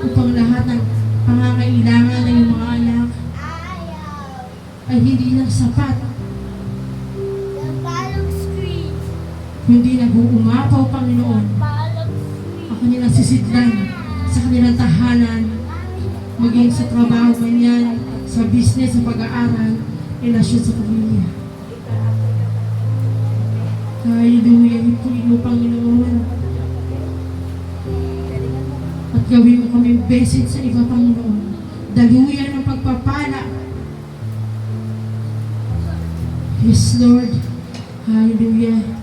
upang lahat ng pangangailangan ng iyong mga anak ay hindi lang sapat, The bottom screen. hindi nag-uumapaw, Panginoon, Bottom ang kanilang sisidlan sa kanilang tahanan, maging sa trabaho man yan, sa business, sa pag-aaral, relasyon sa pamilya. Hallelujah, ipulin mo, Panginoon. At gawin mo kami blessed sa iba, Panginoon. Daluyan ng pagpapala. Yes, Lord. Hallelujah.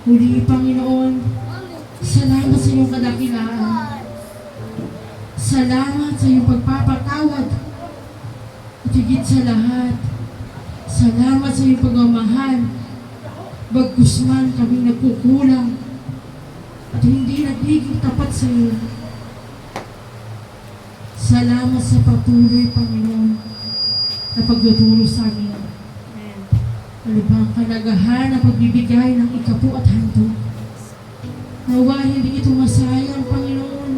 Muli, Panginoon, salamat sa iyong kadakilaan. Salamat sa iyong pagpapatawad. At higit sa lahat, salamat sa iyong pagmamahal. Bagkus man kami nagkukulang at hindi nagiging tapat sa iyo. Salamat sa patuloy, Panginoon, na pagtuturo sa amin. Ano ba ang kalagahan na pagbibigay ng ikapo at handog? Nawa hindi ito masayang, Panginoon.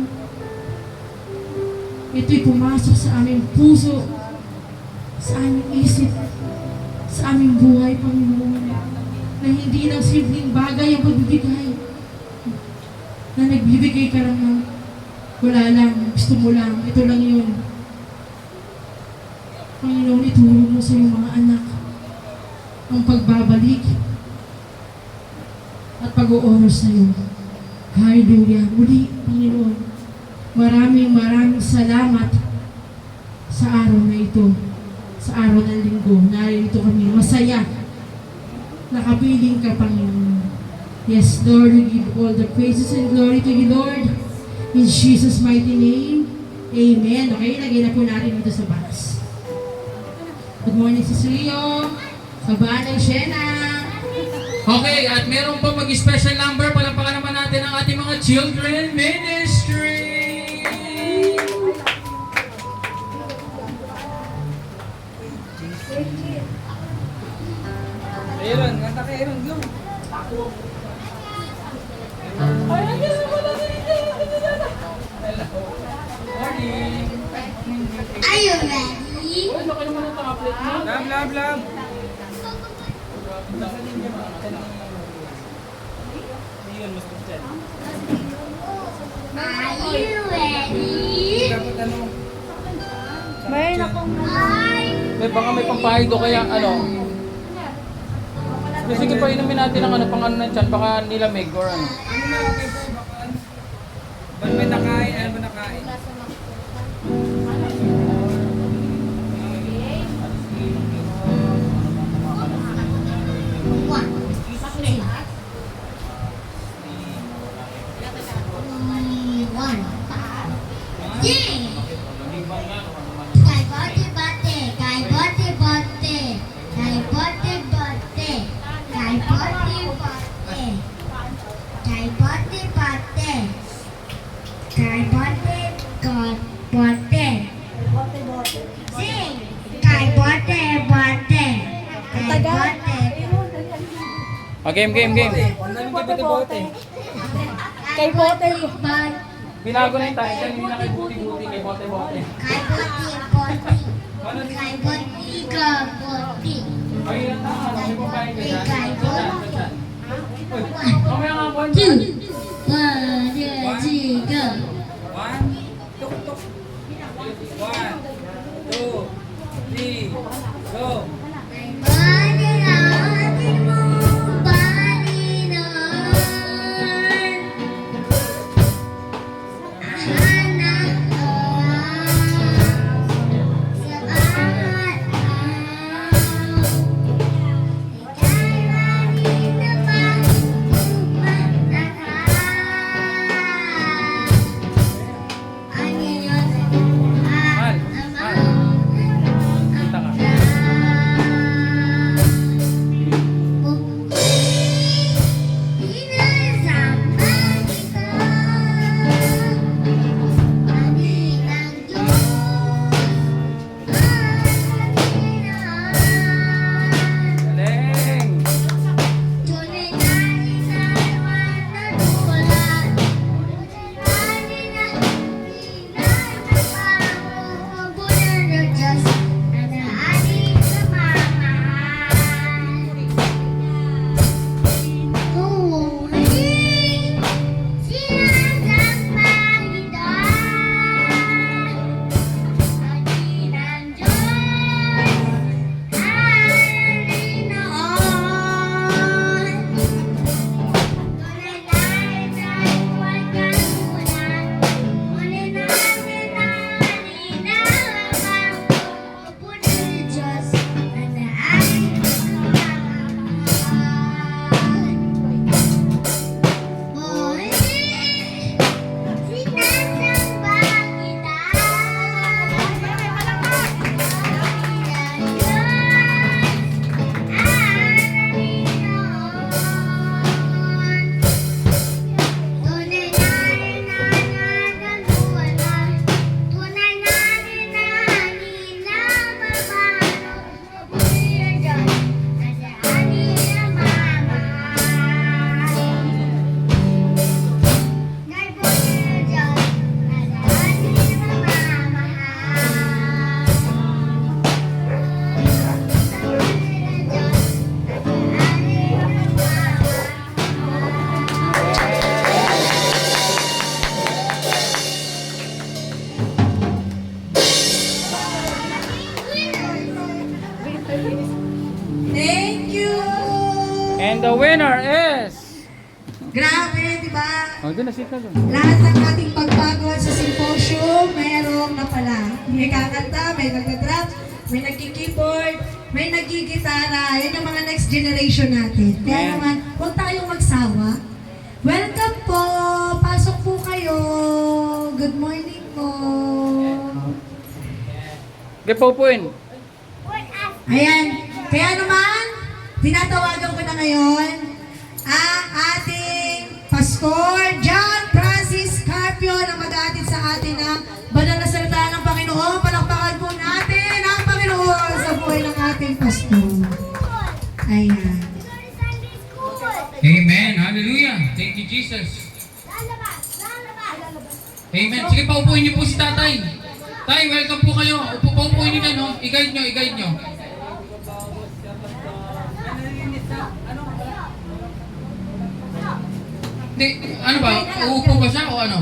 Ito'y pumasok sa aming puso, sa aming isip, sa aming buhay, Panginoon. Na hindi lang simpleng bagay ang pagbibigay. Na nagbibigay ka lang ng wala lang, gusto mo lang, ito lang yun. Panginoon, itulong mo sa iyong mga anak ang pagbabalik at pag-uonos sa iyo. Hallelujah. Muli, Panginoon, maraming salamat sa araw na ito. Sa araw ng linggo, narito kami masaya. Nakapiling ka, Panginoon. Yes, Lord, we give all the praises and glory to you, Lord. In Jesus' mighty name, Amen. Okay, lagay na po natin ito sa balas. Good morning, Sis Rio. Kabanay Shena. Okay, at meron pa mag-special number. Palampakan naman natin ang ating mga children ministry. Aaron, kanta kay Aaron, go! Are you ready? Love! Are you ready? Dapat ano? Ay, Baka may pampahid o kaya ano. Sige pa inumin natin ang ano, pang ano ng tiyan, baka nilamig or ano. Ano na, okay po, baka ano? Ba't may nakain? Ano ba nakain? one, one. Yay! Kay bote bote, kay bote bote, kay bote bote, kay bote bote, kay bote bote, kay bote bote. Sing! Kay bote bote, kay bote. Game. Ang daming bote-bote. Kay bote bote. Binago na yung tayo, hindi na kay buti-buti, kay bote-bote. Kay bote bote. Kay bote ka bote. Ayun na, may pampahid ka dyan. Kay bote. Mamaya nga po. 2, 1, 2, 3, go. 1, tuk. 1, 2, 3, go! Maniratin mo, Panginoon. Anak ko sa bawat araw. Ika'y lagi namang umatagal. Ang iyong at amang Kita ka. Galing! Thank you! And the winner is... Grabe, di ba? Oh, doon na sita doon. Lahat ng ating pagbagawa sa symposium, mayroong na pala. May kakanta, may nagda-drop, may nagki-keyboard, may nagigitara. Yan ang mga next generation natin. Kaya naman, huwag tayong magsawa. Welcome po! Pasok po kayo! Good morning po! Okay, paupuin. Ayan. Kaya naman, tinatawagan ko na ngayon ang ating Pastor John Francis Carpio na mag-aatid sa atin ng banal na salita ng Panginoon. Palakpakan po natin ang Panginoon sa buhay ng ating Pastor. Ayan. Amen. Hallelujah. Thank you, Jesus. Amen. Sige, paupuin niyo po si tatay. Tay, welcome po kayo. Paupuin niyo na, no? I-guide niyo, i-guide niyo. Di, ano ba? Uupo ba siya o ano?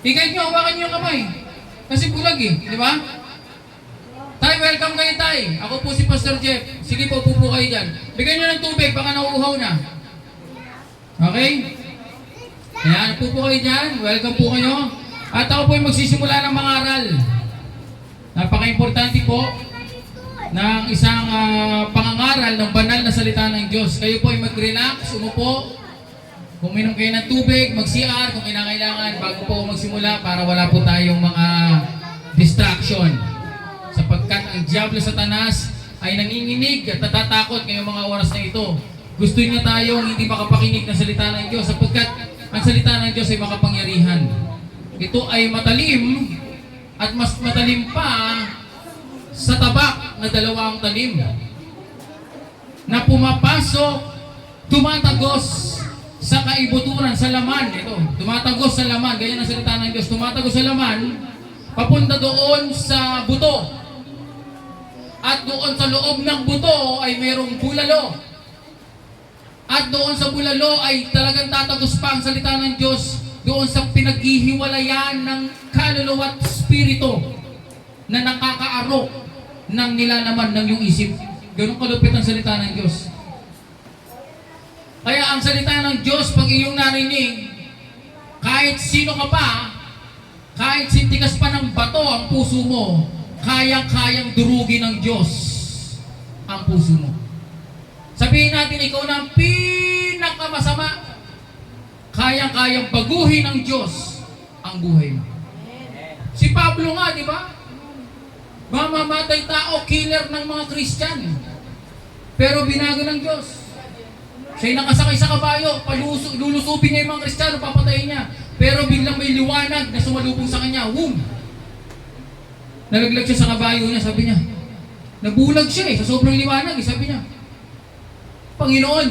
I-guide niyo, hawakan niyo yung kamay. Kasi bulag eh, di ba? Tay, welcome kayo tay. Ako po si Pastor Jeff. Sige po, upo kayo dyan. Bigyan niyo ng tubig, baka nauuhaw na. Okay? Ayan, upo kayo dyan. Welcome po kayo. At ako po ay magsisimula ng mga aral. Napaka-importante po ng isang pangangaral ng banal na salita ng Diyos. Kayo po ay mag-relax, umupo. Kuminom kayo ng tubig, mag-CR kung kinakailangan bago po magsimula para wala po tayong mga distraction. Sapagkat ang Diablo Satanas ay nanginginig at natatakot ngayong mga oras na ito. Gusto niya tayong hindi makapakinig ng salita ng Diyos sapagkat ang salita ng Diyos ay makapangyarihan. Ito ay matalim at mas matalim pa sa tabak na dalawang talim na pumapasok, tumatagos sa kaibuturan, sa laman. Ito, tumatagos sa laman. Ganyan ang salita ng Diyos. Tumatagos sa laman, papunta doon sa buto. At doon sa loob ng buto ay mayroong bulalo. At doon sa bulalo ay talagang tatagos pa ang salita ng Diyos doon sa pinaghihiwalayan ng kaluluwa at spirito na nakakaarok ng nilalaman ng iyong isip. Ganun kalupit ang salita ng Diyos. Kaya ang salita ng Diyos, pag iyong narinig, kahit sino ka pa, kahit sintigas pa ng bato ang puso mo, kayang-kayang durugin ng Diyos ang puso mo. Sabihin natin, ikaw na ang pinakamasama, kayang-kayang baguhin ng Diyos ang buhay mo. Si Pablo nga, di ba? Mamamatay tao, killer ng mga Christian. Pero binago ng Diyos. Siya'y nakasakay sa kabayo, lulusubin niya yung mga Kristiyano, papatayin niya. Pero biglang may liwanag na sumalubong sa kanya. Boom! Nalaglag siya sa kabayo niya, sabi niya. Nabulag siya sa sobrang liwanag, sabi niya. Panginoon,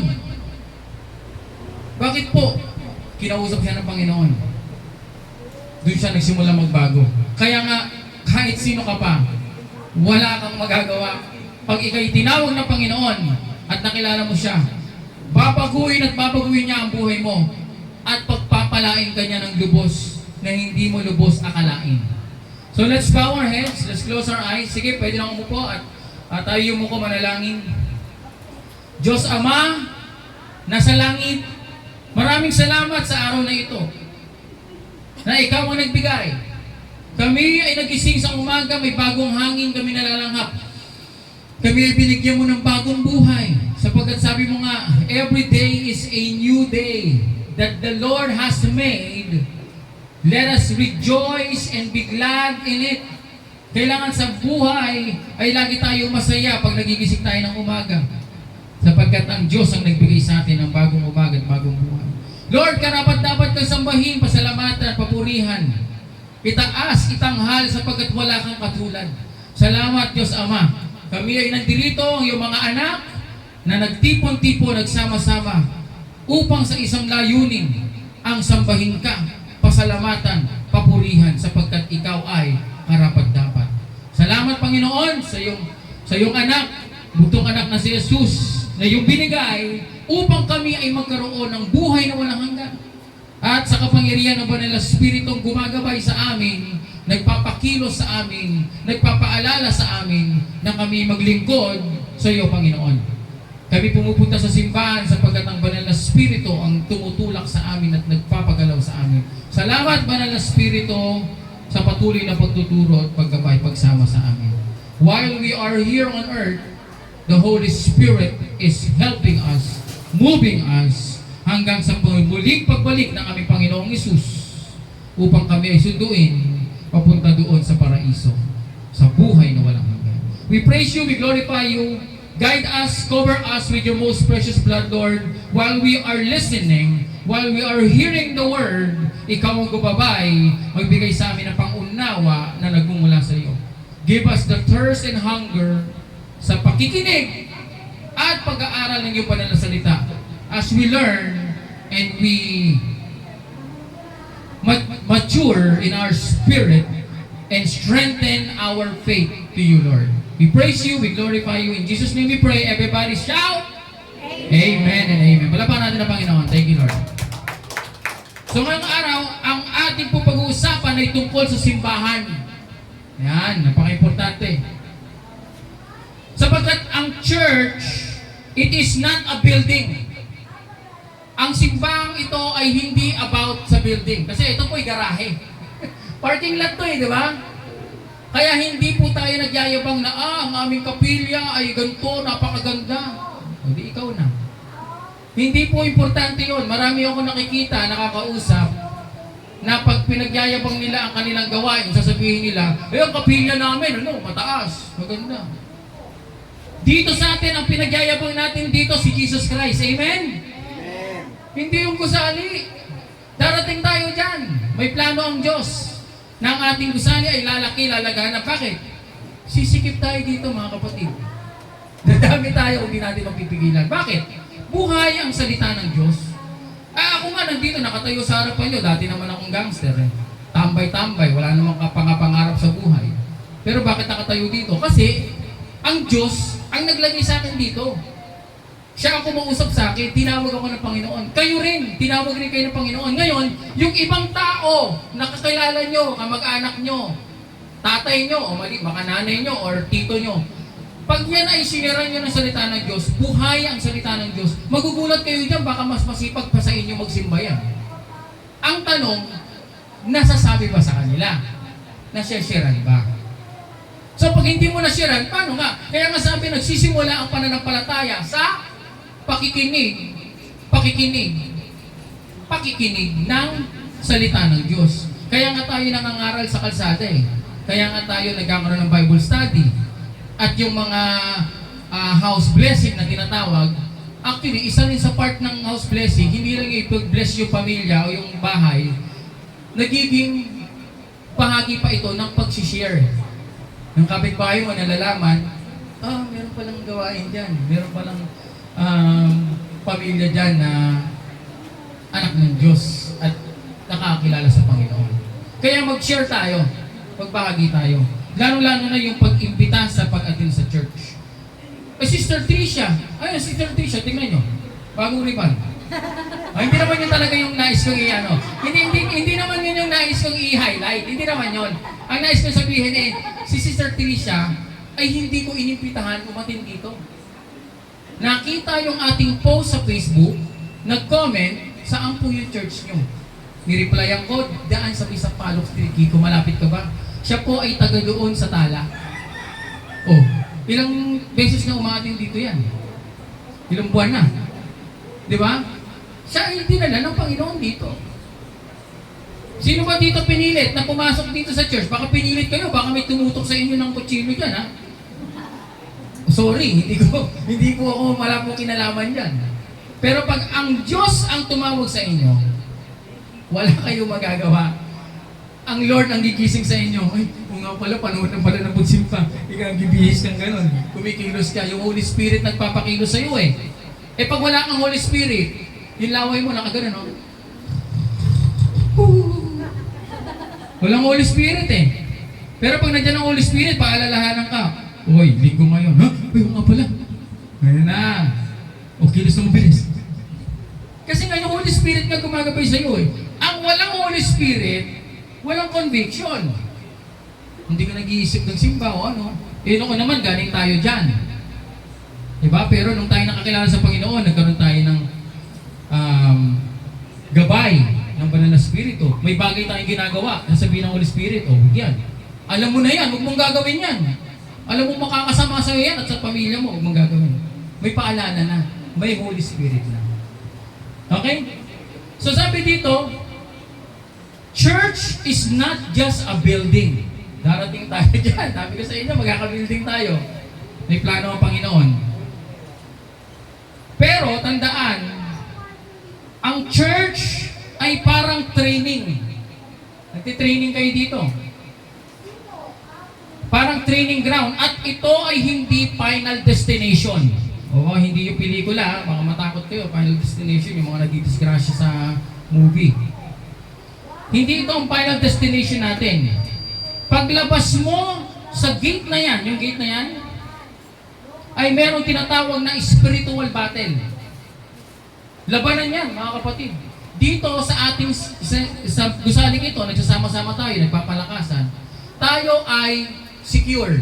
bakit po? Kinausap siya ng Panginoon. Doon siya nagsimula magbago. Kaya nga, kahit sino ka pa, wala kang magagawa. Pag ika'y tinawag ng Panginoon at nakilala mo siya, babaguhin at babaguhin niya ang buhay mo at pagpapalain ka niya ng lubos na hindi mo lubos akalain. So let's bow our heads, let's close our eyes. Sige, pwede lang umupo at tayo yumuko manalangin. Diyos Ama, nasa langit, maraming salamat sa araw na ito na ikaw ang nagbigay. Kami ay nagising sa umaga, may bagong hangin kami nalalanghap. Kami ay binigyan mo ng bagong buhay. Sapagkat sabi mo nga, every day is a new day that the Lord has made. Let us rejoice and be glad in it. Kailangan sa buhay ay lagi tayo masaya pag nagigising tayo ng umaga. Sapagkat ang Diyos ang nagbigay sa atin ng bagong umaga at bagong buhay. Lord, karapat-dapat kang sambahin, pasalamatan at papurihan. Itaas, itanghal sapagkat wala kang katulad. Salamat Diyos Ama. Kami ay nandito, ang iyong mga anak, na nagtipon-tipon, nagsama-sama upang sa isang layunin ang sambahin ka, pasalamatan, papurihan sapagkat ikaw ay karapat-dapat. Salamat Panginoon sa iyong anak, butong anak na si Jesus na iyong binigay upang kami ay magkaroon ng buhay na walang hanggan. At sa kapangyarihan ng Banal na Espiritong gumagabay sa amin, nagpapakilos sa amin, nagpapaalala sa amin na kami maglingkod sa iyo Panginoon. Kami pumupunta sa simbahan sapagkat ang banal na Espiritu ang tumutulak sa amin at nagpapagalaw sa amin. Salamat, banal na Espiritu, sa patuloy na pagtuturo at paggabay, pagsama sa amin. While we are here on earth, the Holy Spirit is helping us, moving us, hanggang sa muling pagbalik ng aming Panginoong Hesus upang kami ay sunduin papunta doon sa paraiso, sa buhay na walang hanggan. We praise you, we glorify you, guide us, cover us with your most precious blood, Lord, while we are listening, while we are hearing the word. Ikaw ang gumabay, magbigay sa amin ng pangunawa na nagmumula sa iyo. Give us the thirst and hunger sa pakikinig at pag-aaral ng iyong banal na salita as we learn and we mature in our spirit and strengthen our faith to you, Lord. We praise you, we glorify you. In Jesus' name we pray. Everybody shout! Amen and amen. Palapakan natin ang Panginoon. Thank you, Lord. So ngayong araw, ang ating po pag-uusapan ay tungkol sa simbahan. Yan, napaka-importante. Sapagkat ang church, it is not a building. Ang simbahang ito ay hindi about sa building. Kasi ito po ay garahe. Parking lot to di ba? Kaya hindi po tayo nagyayabang na, ang aming kapilya ay ganito, napakaganda. Hindi, ikaw na. Hindi po importante yon. Marami ako nakikita, nakakausap, na pag pinagyayabang nila ang kanilang gawain, sasabihin nila, ang kapilya namin, mataas, maganda. Dito sa atin, ang pinagyayabang natin dito, si Jesus Christ. Amen? Amen. Hindi yung gusali. Darating tayo dyan. May plano ang Diyos na ang ating gusali ay lalaki, lalagana. Bakit? Sisikip tayo dito, mga kapatid. Dadami tayo kung di natin mapipigilan. Bakit? Buhay ang salita ng Diyos. Ako nga nandito, nakatayo sa harapan nyo. Dati naman akong gangster. Tambay-tambay, wala namang kapangarap sa buhay. Pero bakit nakatayo dito? Kasi ang Diyos ang naglagay sa akin dito. Siya ang kumausap sa akin, tinawag ako ng Panginoon. Kayo rin, tinawag rin kayo ng Panginoon. Ngayon, yung ibang tao, nakakilala nyo, kamag-anak nyo, tatay nyo, o mali, baka nanay nyo, or tito nyo, pag yan ay siniran nyo ng salita ng Diyos, buhay ang salita ng Diyos, magugulat kayo dyan, baka mas masipag pa sa inyo magsimba yan. Ang tanong, nasasabi ba sa kanila? Nasyashiran ba? So pag hindi mo nashiran, paano nga? Kaya nga sabi, nagsisimula ang pananampalataya sa pakikinig ng salita ng Diyos. Kaya nga tayo nangangaral sa kalsada Kaya nga tayo nagkakaroon ng Bible study. At yung mga house blessing na tinatawag, actually, isa rin sa part ng house blessing, hindi lang i-bless yung pamilya o yung bahay, nagiging bahagi pa ito ng pag-share. Ng kapitbahay mo nalalaman, meron palang gawain dyan, meron palang pamilya dyan na anak ng Diyos at nakakilala sa Panginoon. Kaya mag-share tayo, magbahagi tayo. Lalo-lalo na yung pag-imbita sa pag-attend sa church. Sister Tricia, Sister Tricia, tingnan nyo, bagong ribbon. Hindi naman yun talaga yung nais kong i-ano. Hindi naman yun yung nais kong i-highlight. Hindi naman yun. Ang nais kong sabihin si Sister Tricia ay hindi ko inimbitahan umatin dito. Nakita yung ating post sa Facebook, nag-comment, saan po yung church nyo? Nireplyan ko, daan sa isang Palok Street. Kiko, malapit ka ba? Siya po ay taga doon sa Tala. Ilang beses na umating dito yan? Ilang buwan na? Di ba? Siya ay dinala ng Panginoon dito. Sino ba dito pinilit na pumasok dito sa church? Baka pinilit kayo, baka may tumutok sa inyo ng kutsilo dyan, ha? Sorry, hindi po ako wala po kinalaman dyan. Pero pag ang Diyos ang tumawag sa inyo, wala kayo magagawa. Ang Lord ang gigising sa inyo, kung nga pala, panood na pala ng pagsimpa, ikaw ang gibihis kang gano'n, kumikilos ka, yung Holy Spirit nagpapakilos sa iyo pag wala kang Holy Spirit, yung laway mo, nakagano'n, walang Holy Spirit Pero pag nandiyan ang Holy Spirit, paalalahanan ka, linggo ngayon, yung nga pala, ngayon na, kilos na mabilis. Kasi nga yung Holy Spirit nga gumagabay sa iyo Ang walang Holy Spirit, walang conviction. Hindi ka nag-iisip ng simba o ano. Ako naman, galing tayo dyan. Diba? Pero nung tayo nakakilala sa Panginoon, nagkaroon tayo ng gabay ng banal na spirito. May bagay tayong ginagawa, nasabihin ng Holy Spirit, oh, yan. Alam mo na yan, huwag mong gagawin yan. Alam mo makakasama sa'yo yan at sa pamilya mo, huwag mong gagawin. May paalala na, may Holy Spirit na. Okay? So sabi dito, church is not just a building. Darating tayo dyan. Sabi ko sa inyo, magkaka-building tayo. May plano ang Panginoon. Pero, tandaan, ang church ay parang training. Nagtitraining kayo dito. Parang training ground. At ito ay hindi final destination. O hindi yung pelikula, baka matakot kayo. Final destination, yung mga nagdidisgrasya sa movie. Hindi ito ang final destination natin. Paglabas mo sa gate na yan, yung gate na yan, ay merong tinatawag na spiritual battle. Labanan yan, mga kapatid. Dito sa ating, sa gusaling ito, nagsasama-sama tayo, nagpapalakasan, tayo ay secure.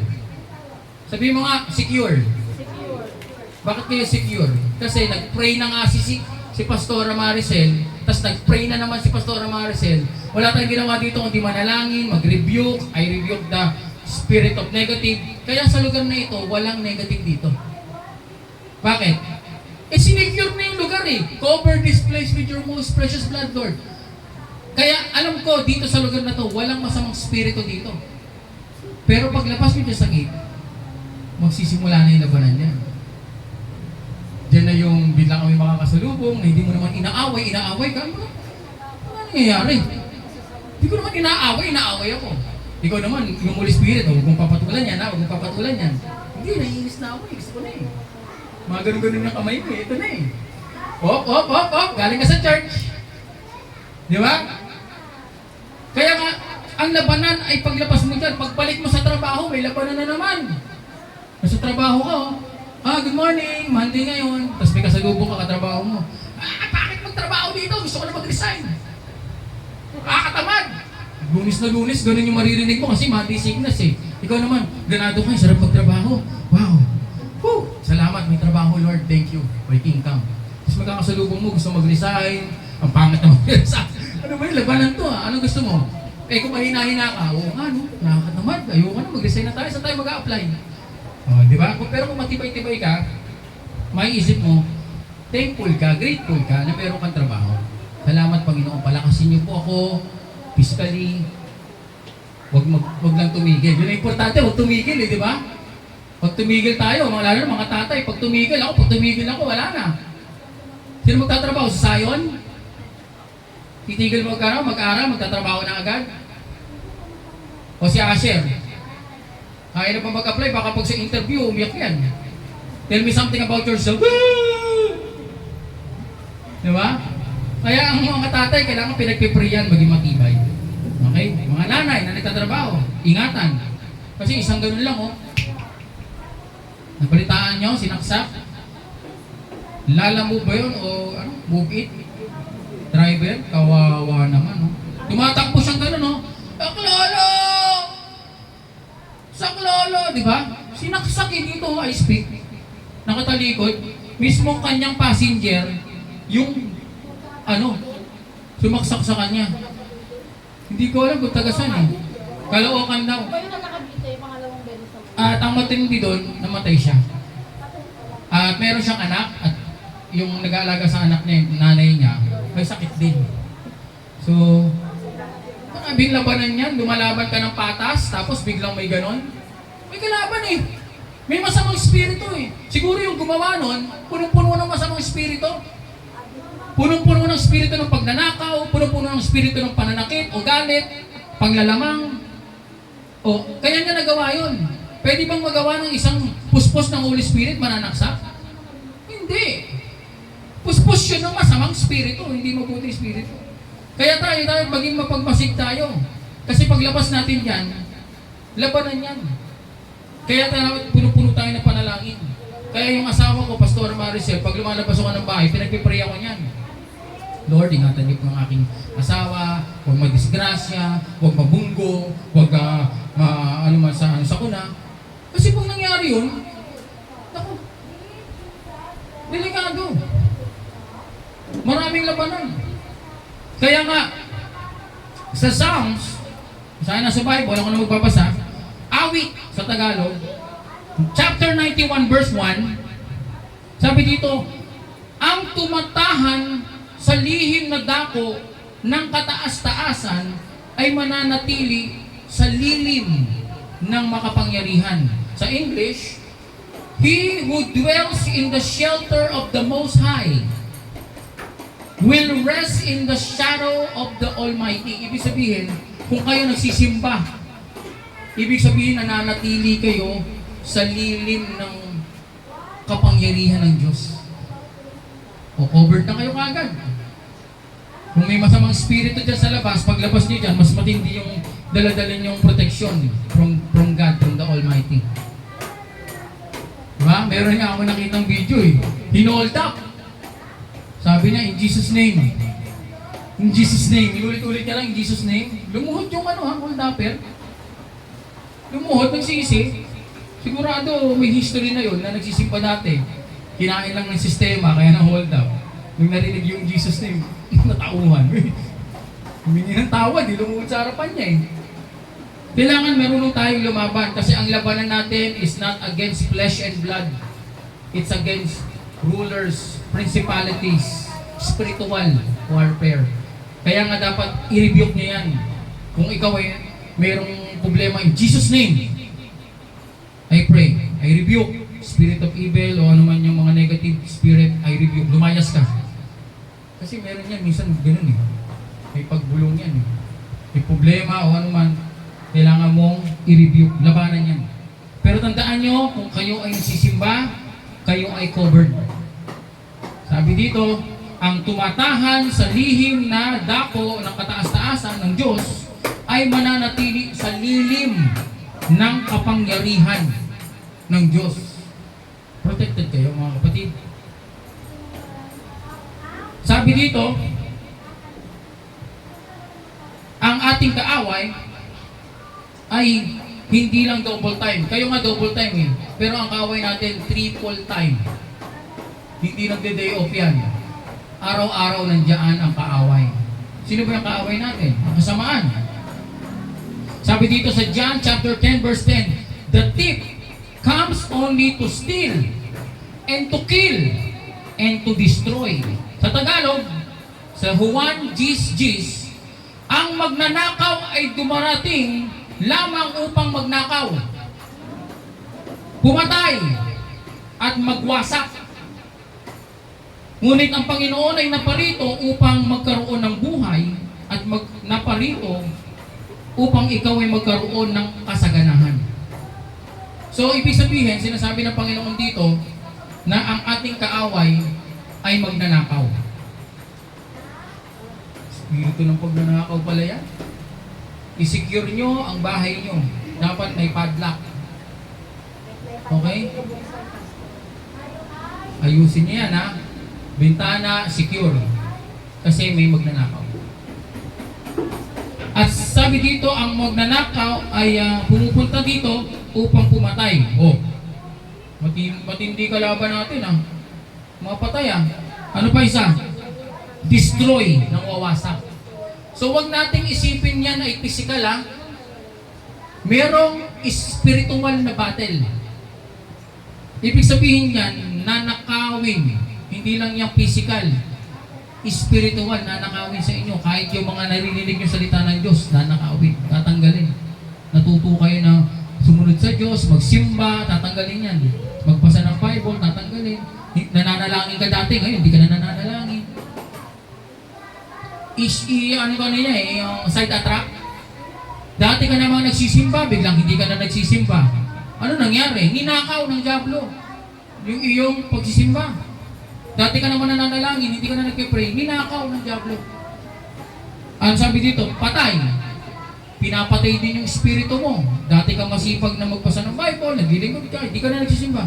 Sabihin mo nga, secure. Bakit kayo secure? Kasi nag-pray na nga si Pastora Maricel, tapos nag-pray na naman si Pastora Maricel. Wala tayong ginawa dito kundi manalangin, mag-rebuke, I rebuke the spirit of negative. Kaya sa lugar na ito, walang negative dito. Bakit? Sinecure na yung lugar eh. Cover this place with your most precious blood, Lord. Kaya alam ko, dito sa lugar na to, walang masamang spirito dito. Pero paglabas mo dyan sa gate, magsisimula na yung labanan yan. Diyan na yung biglang kami makakasalubong, na hindi mo naman inaaway ka. Ano nangyayari? Hindi ko naman inaaway ako. Ikaw naman, yung Holy Spirit, huwag mong papatulan yan, huwag mong papatulan yan. Hindi, naiinis na ako gusto ko na eh. Mga ganun-ganun yung kamay mo eh, ito na eh. Op, galing ka sa church. Di ba? Kaya nga, ang labanan ay paglabas mo dyan, pagbalik mo sa trabaho, may labanan na naman. Nasa trabaho ka, oh. Good morning, Monday ngayon. Tapos may kasalubong ka katrabaho mo. Bakit magtrabaho dito? Gusto ko na mag-resign. Katamad. Lunis na lunis, ganun yung maririnig mo kasi Monday sickness eh. Ikaw naman, ganado ka, sarap magtrabaho. Wow. Woo! Salamat, may trabaho Lord, thank you. My kingdom. Tapos magkakasalubong mo, gusto mag-resign. Ang pangit na mag-resign. Ano ba yung labanan to ah? Anong gusto mo? Kung mahina-hina ka, oo nga no, nakakatamad. Ayoko na, mag-resign na tayo, saan tayo mag-a-apply? Di ba? Pero kung matibay-tibay ka, maiisip mo, thankful ka, grateful ka na meron kang trabaho. Salamat Panginoon, palakasin niyo po ako physically. Wag lang tumigil. Yun ang importante, wag tumigil di ba? Pag tumigil tayo, lalo na mga tatay, pag tumigil ako, wala na. Sino magtatrabaho? Sa Zion? Titigil mo mag-aral, magtatrabaho na agad? O si Asher? Kaya na pa mag-apply, baka pag sa interview, umiyak yan. Tell me something about yourself. Di ba? Kaya ang mga tatay, kailangan pinagpipriyan, maging matibay. Okay? Mga nanay na nagtatrabaho, ingatan. Kasi isang ganun lang, oh. Nabalitaan nyo, sinaksak. Lalamove ba yun? O ano? Move it? Driver? Kawawa naman, oh. Tumatakbo siyang ganun, oh. Aklolo! Saklolo, di ba? Sinaksakin dito, I speak. Nakatalikod, mismo kanyang passenger, yung, sumaksak sa kanya. Hindi ko alam kung tagasan eh. Kalookan daw. At ang matindi doon, namatay siya. At meron siyang anak, at yung nag-aalaga sa anak niya, yung nanay niya, may sakit din. So, bing labanan yan, lumalaban ka ng patas, tapos biglang may ganon. May kalaban eh. May masamang espiritu eh. Siguro yung gumawa nun, punong-puno ng masamang espiritu. Punong-puno ng espiritu ng pagnanakaw, punong-puno ng espiritu ng pananakit o galit, panglalamang. O, kaya niya nagawa yun. Pwede bang magawa ng isang puspos ng Holy Spirit mananaksak? Hindi. Puspos yun ng masamang espiritu, hindi mabuti espiritu. Kaya tayo maging mapagmasig tayo. Kasi paglabas natin yan, labanan yan. Kaya tayo puno-puno tayo ng panalangin. Kaya yung asawa ko, Pastor Maricel, pag lumalabas ako ng bahay, pinagpipray ako niyan. Lord, ingatan niyo po ang aking asawa, huwag madisgrasya, huwag mabunggo, huwag sa kuna. Kasi pag nangyari yun, naku, Delikado. Maraming labanan. Kaya nga, sa Psalms, sana sa Bible, ako na magbabasa, awit sa Tagalog, chapter 91 verse 1, sabi dito, ang tumatahan sa lihim na dako ng kataas-taasan ay mananatili sa lilim ng makapangyarihan. Sa English, he who dwells in the shelter of the Most High will rest in the shadow of the Almighty. Ibig sabihin, kung kayo nagsisimba, ibig sabihin nananatili kayo sa lilim ng kapangyarihan ng Diyos. O covered na kayo kagad. Kung may masamang spirito dyan sa labas, paglabas niyo dyan, mas matindi yung daladala niyong protection from God, from the Almighty. Diba? Meron nga ako nakitang video eh. Hinold up. Sabi niya, in Jesus' name. In Jesus' name. Inulit-ulit niya lang, in Jesus' name. Lumuhod yung hold upper. Lumuhod, nagsisi. Sigurado may history na yun na nagsisimpa dati. Kinain lang ng sistema, kaya na-hold up. Nung narinig yung Jesus name, natauhan. Humingi ng tawad, di lumuhod sa harapan niya eh. Kailangan marunong tayong lumaban kasi ang labanan natin is not against flesh and blood. It's against rulers, principalities, spiritual warfare. Kaya nga dapat i-rebuke niya yan. Kung ikaw ay mayroong problema in Jesus' name, I pray, I rebuke spirit of evil o ano man yung mga negative spirit, I rebuke. Lumayas ka. Kasi meron yan, minsan ganun eh. May pagbulong yan eh. May problema o ano man, kailangan mong i-rebuke. Labanan yan. Pero tandaan nyo, kung kayo ay nagsisimba, kayo ay covered. Sabi dito, ang tumatahan sa lihim na dako ng kataas-taasan ng Diyos ay mananatili sa lilim ng kapangyarihan ng Diyos. Protected kayo mga kapatid. Sabi dito, ang ating kaaway ay hindi lang double time. Kayo nga double time eh. Pero ang kaaway natin triple time. Hindi nagde-day off yan. Araw-araw nandiyan ang kaaway. Sino ba yung kaaway natin? Ang kasamaan. Sabi dito sa John chapter 10 verse 10, the thief comes only to steal and to kill and to destroy. Sa Tagalog, sa Juan Gis, ang magnanakaw ay dumarating lamang upang magnakaw, pumatay, at magwasak. Ngunit ang Panginoon ay naparito upang magkaroon ng buhay at naparito upang ikaw ay magkaroon ng kasaganahan. So, ibig sabihin, sinasabi ng Panginoon dito na ang ating kaaway ay magnanakaw. Spirito ng pagnanakaw pala yan. I-secure nyo ang bahay nyo. Dapat may padlock. Okay? Ayusin niya yan ha. Bintana, secure. Kasi may magnanakaw. At sabi dito, ang magnanakaw ay pumupunta dito upang pumatay. Oh, matindi kalaban natin ah. Mga patay ah. Ano pa isa? Destroy ng wawasak. So wag nating isipin yan ay physical ah. Merong spiritual na battle. Ibig sabihin yan, nanakawin. Hindi lang yung physical, spiritual, nanakawin sa inyo. Kahit yung mga naririnig yung salita ng Diyos, nanakawin, tatanggalin. Natuto kayo na sumunod sa Diyos, magsimba, tatanggalin yan. Magbasa ng Bible, tatanggalin. Nananalangin ka dati, ngayon hindi ka na nananalangin. Ano ka niya yung side attract. Dati ka namang nagsisimba, biglang hindi ka na nagsisimba. Ano nangyari? Ninakaw ng Diablo yung iyong pagsisimba. Dati ka naman nananalangin, hindi ka na nagpe-pray, ninakaw ng Diablo. Ang sabi dito, patay. Pinapatay din yung espiritu mo. Dati ka masipag na magbasa ng Bible, naglilingkod ka, hindi ka na nagsisimba.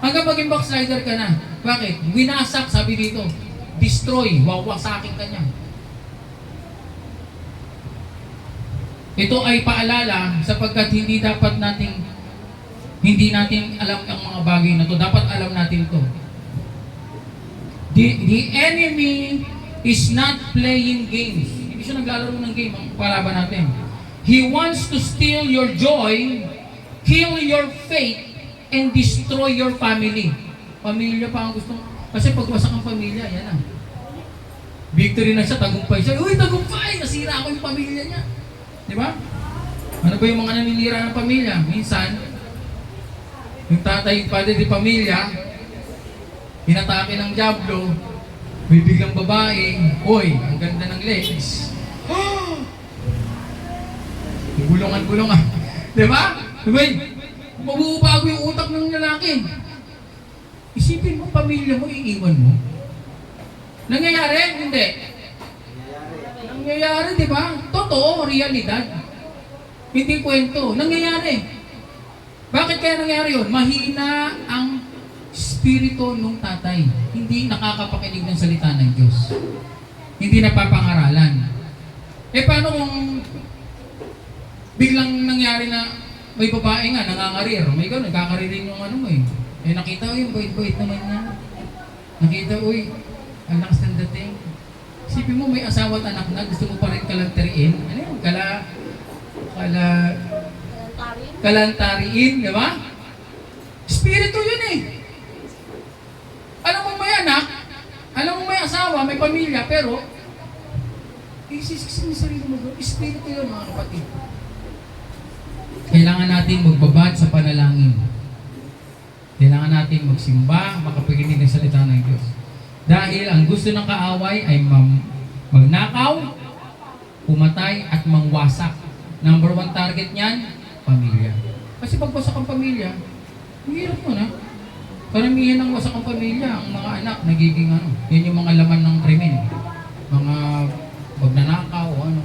Hanggang maging backslider ka na. Bakit? Winasak, sabi dito. Destroy, wawasakin ka niya. Ito ay paalala sapagkat hindi natin alam ang mga bagay na to. Dapat alam natin to. The enemy is not playing games. Hindi siya naglalaro ng game ang palaban natin. He wants to steal your joy, kill your faith, and destroy your family. Pamilya pa ang gusto. Kasi pag wasak ang pamilya, yan ah. Victory na siya, tagumpay siya. Uy, tagumpay! Nasira ako yung pamilya niya. Di ba? Ano ba yung mga naninira ng pamilya? Minsan, yung tatay, yung padre di pamilya, inatake ng diablo, bibiglang babae, oy, ang ganda ng legs. Bulungan-bulungan. Di ba? Diba? Mabubago yung utak ng lalaki. Isipin mo, pamilya mo, iiwan mo. Nangyayari? Hindi. Nangyayari, di ba? Totoo, realidad. Hindi kwento. Nangyayari. Bakit kaya nangyayari yun? Mahina ang spirito nung tatay. Hindi nakakapakinig ng salita ng Diyos. Hindi napapangaralan. Paano kung biglang nangyari na may babae nga, nangangarir. May gano'n, nagkakaririn yung ano mo eh. Nakita ko yung bait-bait naman niya. Nakita, uy, ang lakas ng dating. Isipin mo, may asawa at anak na, gusto mo pa rin kalanteriin. Ano yun? Kalantariin, di ba? Espiritu yun eh. Alam mo may anak, alam mo may asawa, may pamilya, pero isisik mo sarili mo doon. Espiritu yun, mga kapatid. Kailangan natin magbabad sa panalangin. Kailangan natin magsimba, makapakinig ng salita ng Diyos. Dahil ang gusto ng kaaway ay magnakaw, pumatay, at mangwasak. Number 1 target niyan, pamilya. Kasi pag wasak ang pamilya, hirap mo na. Karamihan ng wasak ang pamilya, ang mga anak, nagiging ano, yun yung mga laman ng krimen. Mga magnanakaw o ano.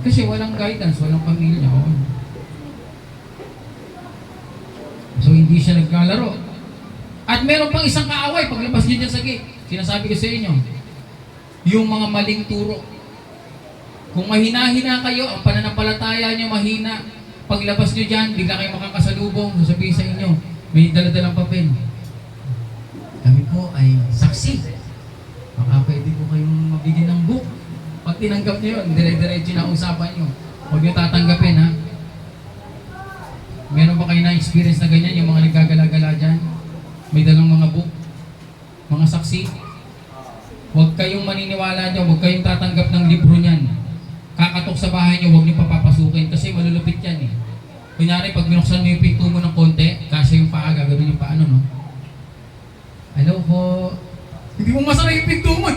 Kasi walang guidance, walang pamilya o ano. So hindi siya naglalaro. At meron pang isang kaaway, paglabas niyo dyan sa gate, sinasabi ko sa inyo, yung mga maling turo. Kung mahina-hina kayo, ang pananampalataya niyo mahina, paglabas niyo dyan, bigla kayo makakasalubong, sasabihin sa inyo, may daladalang papel. Kami po ay saksi. Baka pwede po kayong mabigyan ng book. Pag tinanggap niyo yun, dire-diretso na usapan niyo. Huwag niyo tatanggapin ha. Meron ba kayo na-experience na ganyan, yung mga nagkagala-gala dyan? May dalang mga book, mga saksi. Huwag kayong maniniwala dyan, huwag kayong tatanggap ng libro niyan. Kakatok sa bahay niyo, huwag niyo papapasukin kasi malulupit yan eh. Kunyari, pag binuksan mo yung pinto mo ng konti, kasi yung paa, gagawin yung paano, no? Hello po. Hindi mo masara yung pinto mo.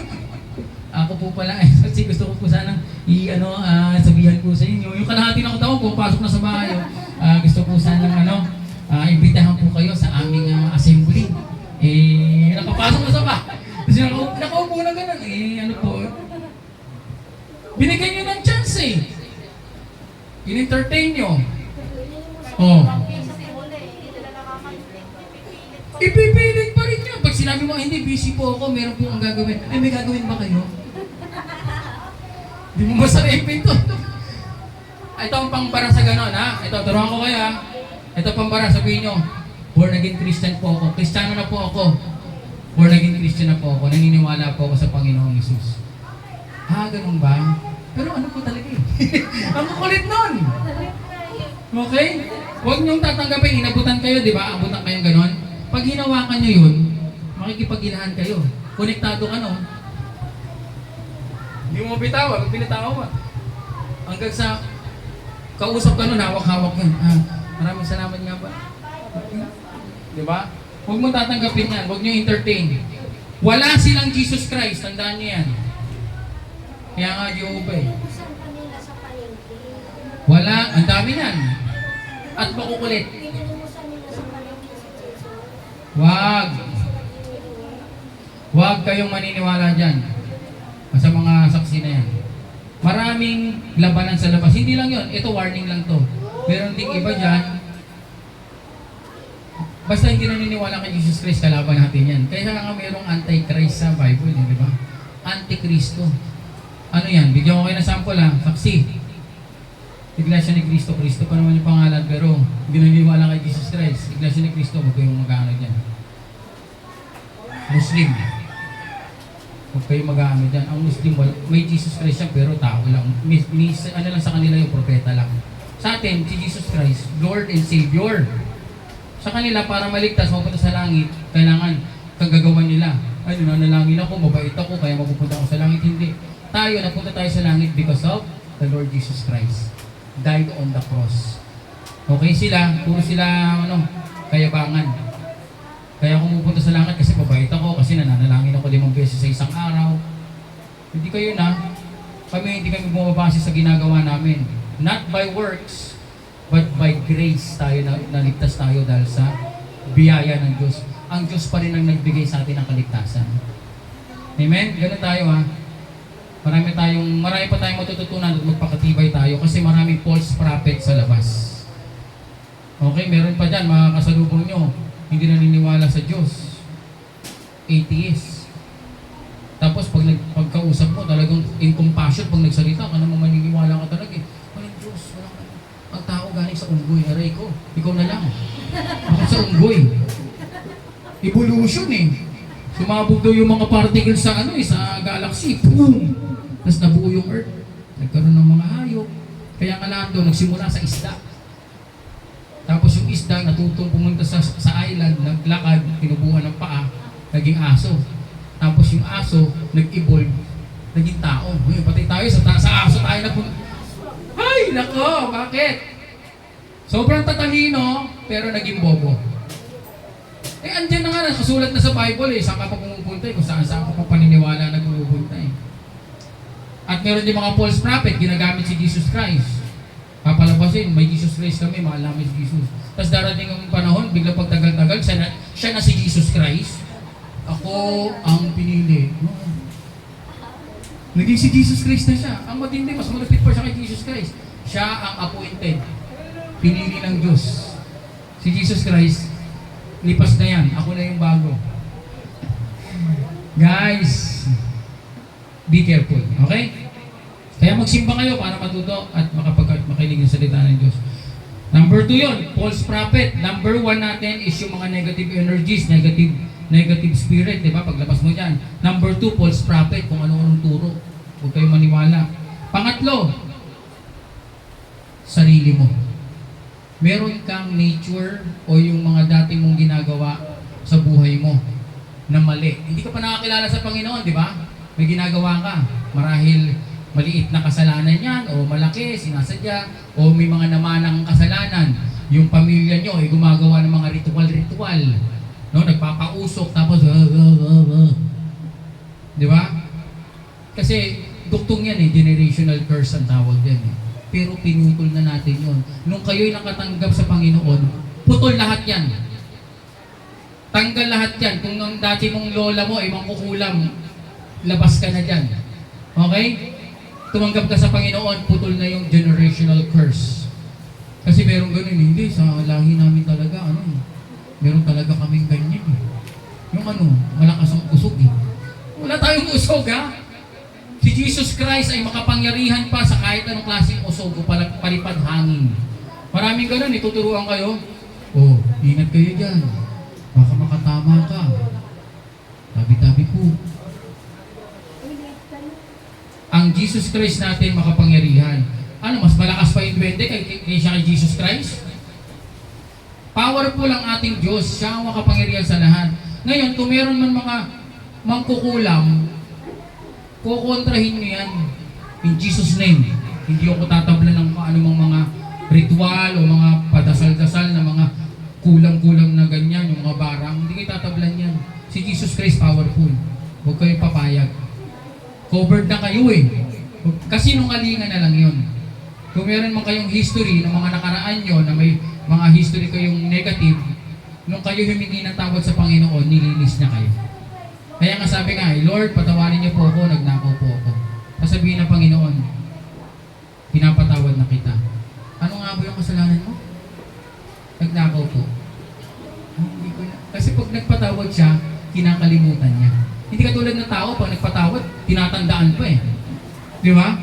Ako po pala, kasi gusto ko po sanang sabihan ko sa inyo. Yung kalahati na ko tao, pumapasok na sa bahay. Gusto po sanang imbitahan po kayo sa aming assembly. Nakapasok na sa bahay. Kasi nakaupo na gano'n. Ano po, binigyan nyo ng chance eh. In-entertain nyo. Oh. Ipipilit pa rin niya. Pag sinabi mo, hindi, busy po ako, meron po ang gagawin. May gagawin ba kayo? Hindi mo masara yung pinto. Ito ang pangbara sa gano'n, ha? Ito, turuan ko kayo, ha? Ito pangbara, sabihin nyo, born again Christian po ako. Kristiyano na po ako. Born again Christian na po ako. Naniniwala po ako sa Panginoong Hesus. Ganun ba? Pero ano po talaga eh? Ang kukulit nun! Okay? Huwag niyong tatanggapin, inabutan kayo, di ba? Abutan kayong ganon. Pag hinawakan niyo yun, makikipag-ilahan kayo. Konektado ka, no? Hindi mo bitawan, pinatawa mo. Hanggang sa kausap ka nun, hawak-hawak yun. Maraming salamat nga ba? Di ba? Huwag mo tatanggapin yan, huwag niyo entertain. Wala silang Jesus Christ, tandaan niyo yan. Kaya nga, Jehovah eh. Wala, ang dami yan. At makukulit. Wag. Wag kayong maniniwala dyan. Sa mga saksi na yan. Maraming labanan sa labas. Hindi lang yun. Ito, warning lang to. Meron ding iba dyan. Basta hindi naniniwala kay Jesus Christ, kalaban natin yan. Kaya nga merong anti-Christ sa Bible, di ba? Antikristo. Ano yan? Bigyan ko kayo ng sample ha. Saksi. Iglesia ni Cristo. Cristo pa naman yung pangalan, pero hindi naniniwala kay Jesus Christ. Iglesia ni Cristo, huwag kayong mag-ano dyan. Muslim. Huwag kayo mag-aano dyan. Ang Muslim, may Jesus Christ yan, pero tao lang. Ano lang sa kanila yung propeta lang. Sa atin, si Jesus Christ, Lord and Savior. Sa kanila, para maligtas, mapunta sa langit, kailangan kagagawan nila. Ay, nanalangin ako, mabait ako, kaya mapupunta ako sa langit. Hindi. Tayo, napunta tayo sa langit because of the Lord Jesus Christ. Died on the cross. Okay sila, puro sila, kayabangan. Kaya ako pupunta sa langit kasi mabait ako, kasi nananalangin ako 5 beses sa isang araw. Hindi kayo na. Hindi kami bumabase sa ginagawa namin. Not by works, but by grace tayo naligtas tayo dahil sa biyaya ng Diyos. Ang Diyos pa rin ang nagbigay sa atin ng kaligtasan. Amen? Ganun tayo ha. Marami pa tayong matututunan at magpakatibay tayo kasi maraming false prophet sa labas. Okay, meron pa dyan, mga kasalubong nyo, hindi naniniwala sa Diyos. Atheist. Tapos pagkausap mo, talagang incompassion pag nagsalita ka naman maniniwala ka talaga eh. Walang Diyos, ang tao galing sa unggoy, aray ko, ikaw na lang. Bakit sa unggoy? Evolution eh. Sumabog daw yung mga particles sa sa galaxy. Boom! Tapos nabuo yung Earth. Nagkaroon ng mga hayop. Kaya nga lahat doon, nagsimula sa isda. Tapos yung isda, natutong pumunta sa island, naglakad, tinubuhan ng paa, naging aso. Tapos yung aso, nag-evolve, naging tao. Ngayon, patay tayo, sa aso tayo na Ay, nako, bakit? Sobrang tatalino, pero naging bobo. Andyan na nga, nakasulat na sa Bible saan ka pa pumupunta kung saan ka pa paniniwala na pumupunta At meron din mga false prophet, ginagamit si Jesus Christ. Papalabasin, may Jesus Christ kami, mahal namin si Jesus. Tapos darating ang panahon, bigla pagtagal-tagal, siya na si Jesus Christ. Ako ang pinili. Naging si Jesus Christ na siya. Ang matindi, mas malapit pa siya kay Jesus Christ. Siya ang appointed. Pinili ng Diyos. Si Jesus Christ, lipas na yan. Ako na yung bago. Guys, be careful. Okay? Kaya magsimba kayo para matuto at makinig ng salita ng Diyos. Number 2 yun, false prophet. Number 1 natin is yung mga negative energies, negative spirit, di ba? Paglabas mo dyan. Number 2, false prophet, kung ano-anong turo. Huwag kayong maniwala. Pangatlo, sarili mo. Meron kang nature o yung mga dati mong ginagawa sa buhay mo na mali. Hindi ka pa nakakilala sa Panginoon, di ba? May ginagawa ka. Marahil maliit na kasalanan yan, o malaki, sinasadya, o may mga namanang kasalanan. Yung pamilya nyo ay gumagawa ng mga ritual. No? Nagpapausok, tapos, di ba? Kasi, duktong yan generational curse ang tawag yan Pero pinutol na natin yun. Nung kayo'y nakatanggap sa Panginoon, putol lahat yan. Tanggal lahat yan. Kung ang dati mong lola mo ay mangkukulam, labas ka na dyan. Okay? Tumanggap ka sa Panginoon, putol na yung generational curse. Kasi meron ganun, hindi, sa lahi namin talaga, meron talaga kaming ganyan Yung malakas ang usog Wala tayong usog Si Jesus Christ ay makapangyarihan pa sa kahit anong klaseng usog o palipad hangin. Maraming ganun, ituturuan kayo. Ingat kayo dyan. Baka makatama ka. Tabi-tabi po. Ang Jesus Christ natin makapangyarihan. Mas malakas pa yung duwende kaysa kay Jesus Christ? Powerful ang ating Diyos. Siya ang makapangyarihan sa lahat. Ngayon, kung meron man mga mangkukulam, kukontrahin nyo yan. In Jesus' name. Hindi ako tatablan ng anumang mga ritual o mga padasal-dasal na mga kulang-kulang na ganyan, yung mga barang. Hindi kayo tatablan yan. Si Jesus Christ powerful. Huwag kayong papayag. Covered na kayo Kasi nungalingan na lang yun. Kung meron man kayong history ng mga nakaraan nyo na may mga history kayong negative, nung kayo humingi ng tawad sa Panginoon, nilinis na kayo. Kaya nga sabi nga, Lord, patawarin niyo po ako, nagnakaw po ako. Sasabihin ng Panginoon, pinapatawad na kita. Ano nga ba yung kasalanan mo? Nagnakaw po. Kasi pag nagpatawad siya, kinakalimutan niya. Hindi katulad ng tao, pag nagpatawad, tinatandaan pa Di ba?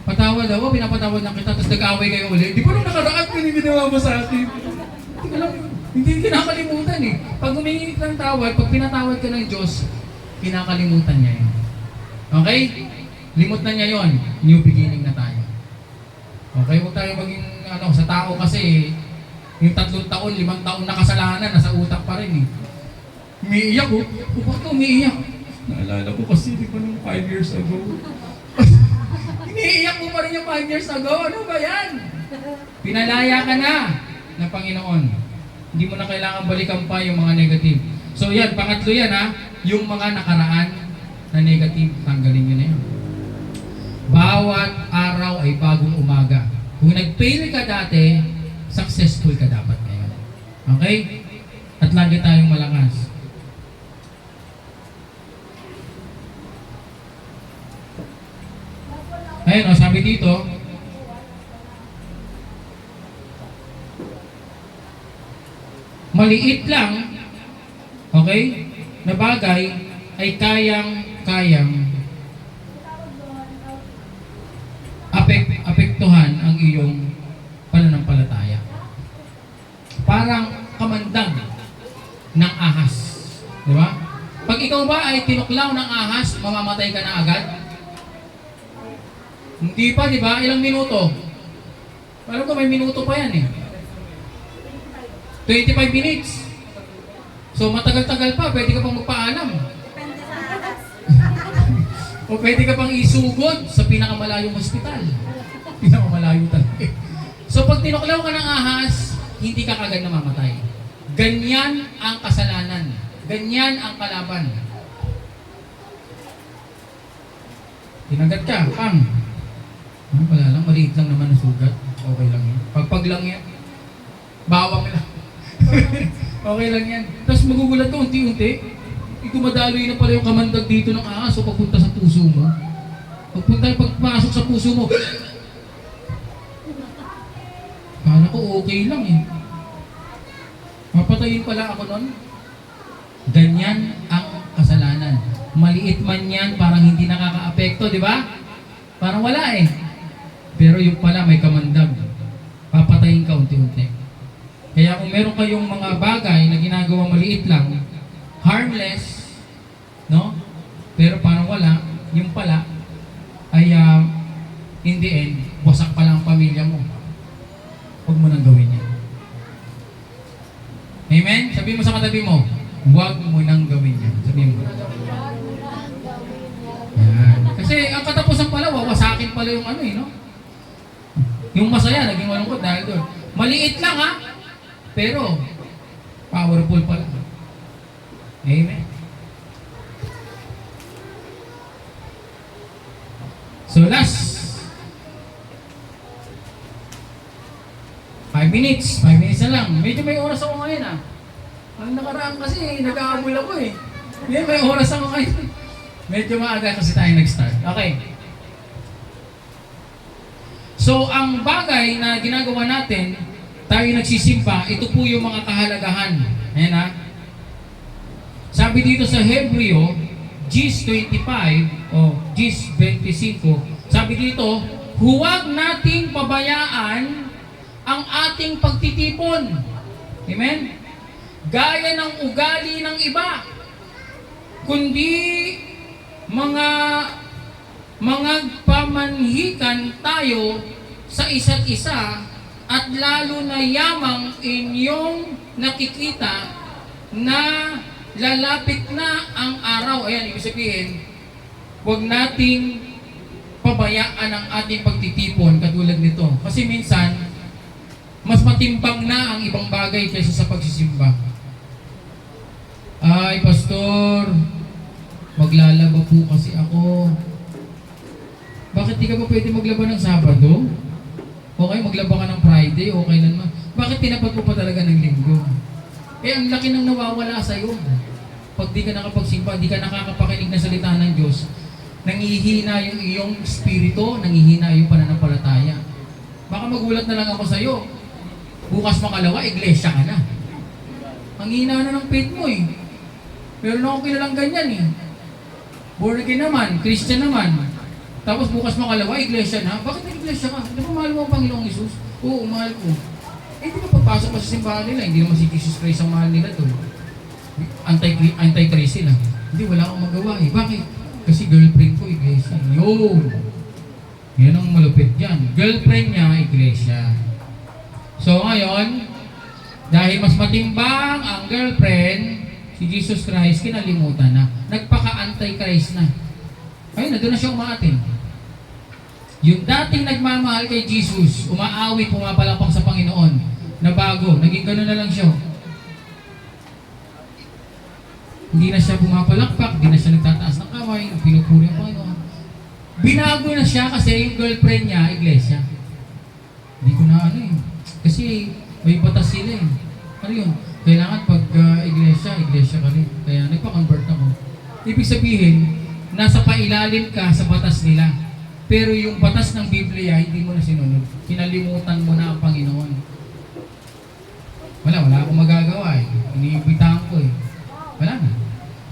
Patawad ako, pinapatawad na kita, tapos nag-away kayo ulit. Di ba nung nakaraan ko yung ginawa mo sa akin? Hindi kinakalimutan Pag humingi ng tawad, pag pinatawad ka ng Diyos, kinakalimutan niya yun. Okay? Limot na niya yon. New beginning na tayo. Okay? Huwag tayo maging, sa tao kasi, yung 3 taon, 5 taon na kasalanan, nasa utak pa rin eh. Umiiyak oh. Bakit ka umiiyak? Naalala ko kasi, di ba nung 5 years ago? Iniiyak mo pa rin yung 5 years ago. Ano ba yan? Pinalaya ka na ng Panginoon. Hindi mo na kailangan balikan pa yung mga negative. So yan, pangatlo yan ha. Yung mga nakaraan na negative, tanggalin nyo na yan. Bawat araw ay bagong umaga. Kung nag-fail ka dati, successful ka dapat ngayon. Okay? At lagi tayong malakas. Ayun, sabi dito, maliit lang, okay, na bagay ay kayang apektuhan ang iyong pananampalataya. Parang kamandag ng ahas. Di ba? Pag ikaw ba ay tinuklaw ng ahas, mamamatay ka na agad? Hindi pa, di ba? Ilang minuto? Alam ko, may minuto pa yan eh. 25 minutes. So, matagal-tagal pa. Pwede ka pang magpaalam. O pwede ka pang isugod sa pinakamalayong hospital. Pinakamalayo talaga. So, pag tinuklaw ka ng ahas, hindi ka kagad namamatay. Ganyan ang kasalanan. Ganyan ang kalaban. Tinagat ka, pang. Ano pala lang, maliit lang naman ang sugat. Okay lang yan. Pagpag lang yan. Bawang lang. Okay lang yan. Tapos magugulat ka unti-unti. Dumadaloy na pala yung kamandag dito ng ahas o pagpunta sa puso mo. Pagpasok sa puso mo, kala ko okay lang eh. Mapatayin pala ako nun. Ganyan ang kasalanan. Maliit man yan, parang hindi nakaka-apekto, di ba? Parang wala eh. Pero yung pala may kamandag. Papatayin ka unti-unti. Kaya kung meron kayong mga bagay na ginagawa maliit lang, harmless, no? Pero parang wala, yung pala, ay in the end, wasak pala ang pamilya mo. Huwag mo nang gawin yan. Amen? Sabihin mo sa katabi mo, huwag mo nang gawin yan. Sabihin mo. Yan. Kasi ang katapusan pala, wawasakin pala yung ano eh, no? Yung masaya, naging malungkot dahil doon. Maliit lang ha, pero powerful pala. Amen. So last 5 minutes. 5 minutes na lang. Medyo may oras ako ngayon ah. Ang nakaraan kasi nag-aabol ako eh. May oras ako ngayon. Medyo maaga kasi tayo nag-start. Okay. So ang bagay na ginagawa natin, tayo nagsisimba, ito po yung mga kahalagahan. Ayan ha. Sabi dito sa Hebreo, Gs 25 o Gs 25, sabi dito, huwag nating pabayaan ang ating pagtitipon. Amen? Gaya ng ugali ng iba. Kundi mga pamanhikan tayo sa isa't isa at lalo na yamang inyong nakikita na lalapit na ang araw. Ayan, ibig sabihin, huwag nating pabayaan ang ating pagtitipon katulad nito. Kasi minsan, mas matimbang na ang ibang bagay kaysa sa pagsisimba. Ay, Pastor, maglalaba po kasi ako. Bakit di ka ba pwede maglaba ng Sabado? Okay, maglaba ka ng Friday, okay lang naman. Bakit tinapat mo pa talaga ng Linggo? Eh, ang laki nang nawawala sa'yo. Pag di ka nakapagsimba, di ka nakakapakinig ng salita ng Diyos, nangihina yung iyong spirito, nangihina yung pananampalataya. Baka magulat na lang ako sa'yo. Bukas makalawa, iglesia ka na. Ang hina na ng faith mo eh. Meron na akong kilalang ganyan eh. Born again naman, Christian naman. Tapos bukas makalawa, iglesia na. Bakit nag-iglesia ka? Di ba mahal mo ang Panginoong Isus? Oo, mahal ko. Eh, di ba pagpasok pa sa simbahan nila, hindi naman si Jesus Christ ang mahal nila doon. Anti-Christ sila. Hindi, wala akong magawa eh. Bakit? Kasi girlfriend ko, iglesia. Yun! Yan ang malupit dyan. Girlfriend niya, iglesia. So ngayon, dahil mas matimbang ang girlfriend, si Jesus Christ, kinalimutan na. Nagpaka-anti-Christ na. Ayun na, doon na siya umaatin. Yung dating nagmamahal kay Jesus, umaawi, pumapalapang sa Panginoon, na bago, naging gano'n na lang siya. Hindi na siya pumapalakpak, hindi na siya nagtataas ng kamay, pinupuri ang Panginoon. Binago na siya kasi yung girlfriend niya, iglesia. Hindi ko na ano eh. Kasi may batas sila eh. Ano yun? Kailangan pag iglesia ka rin. Kaya nagpa-convert ako. Ibig sabihin, nasa pailalim ka sa batas nila. Pero yung batas ng Biblia, hindi mo na sinunod. Kinalimutan mo na ang Panginoon. Wala akong magagawa eh. Iniimbitahan ko eh. Wala na.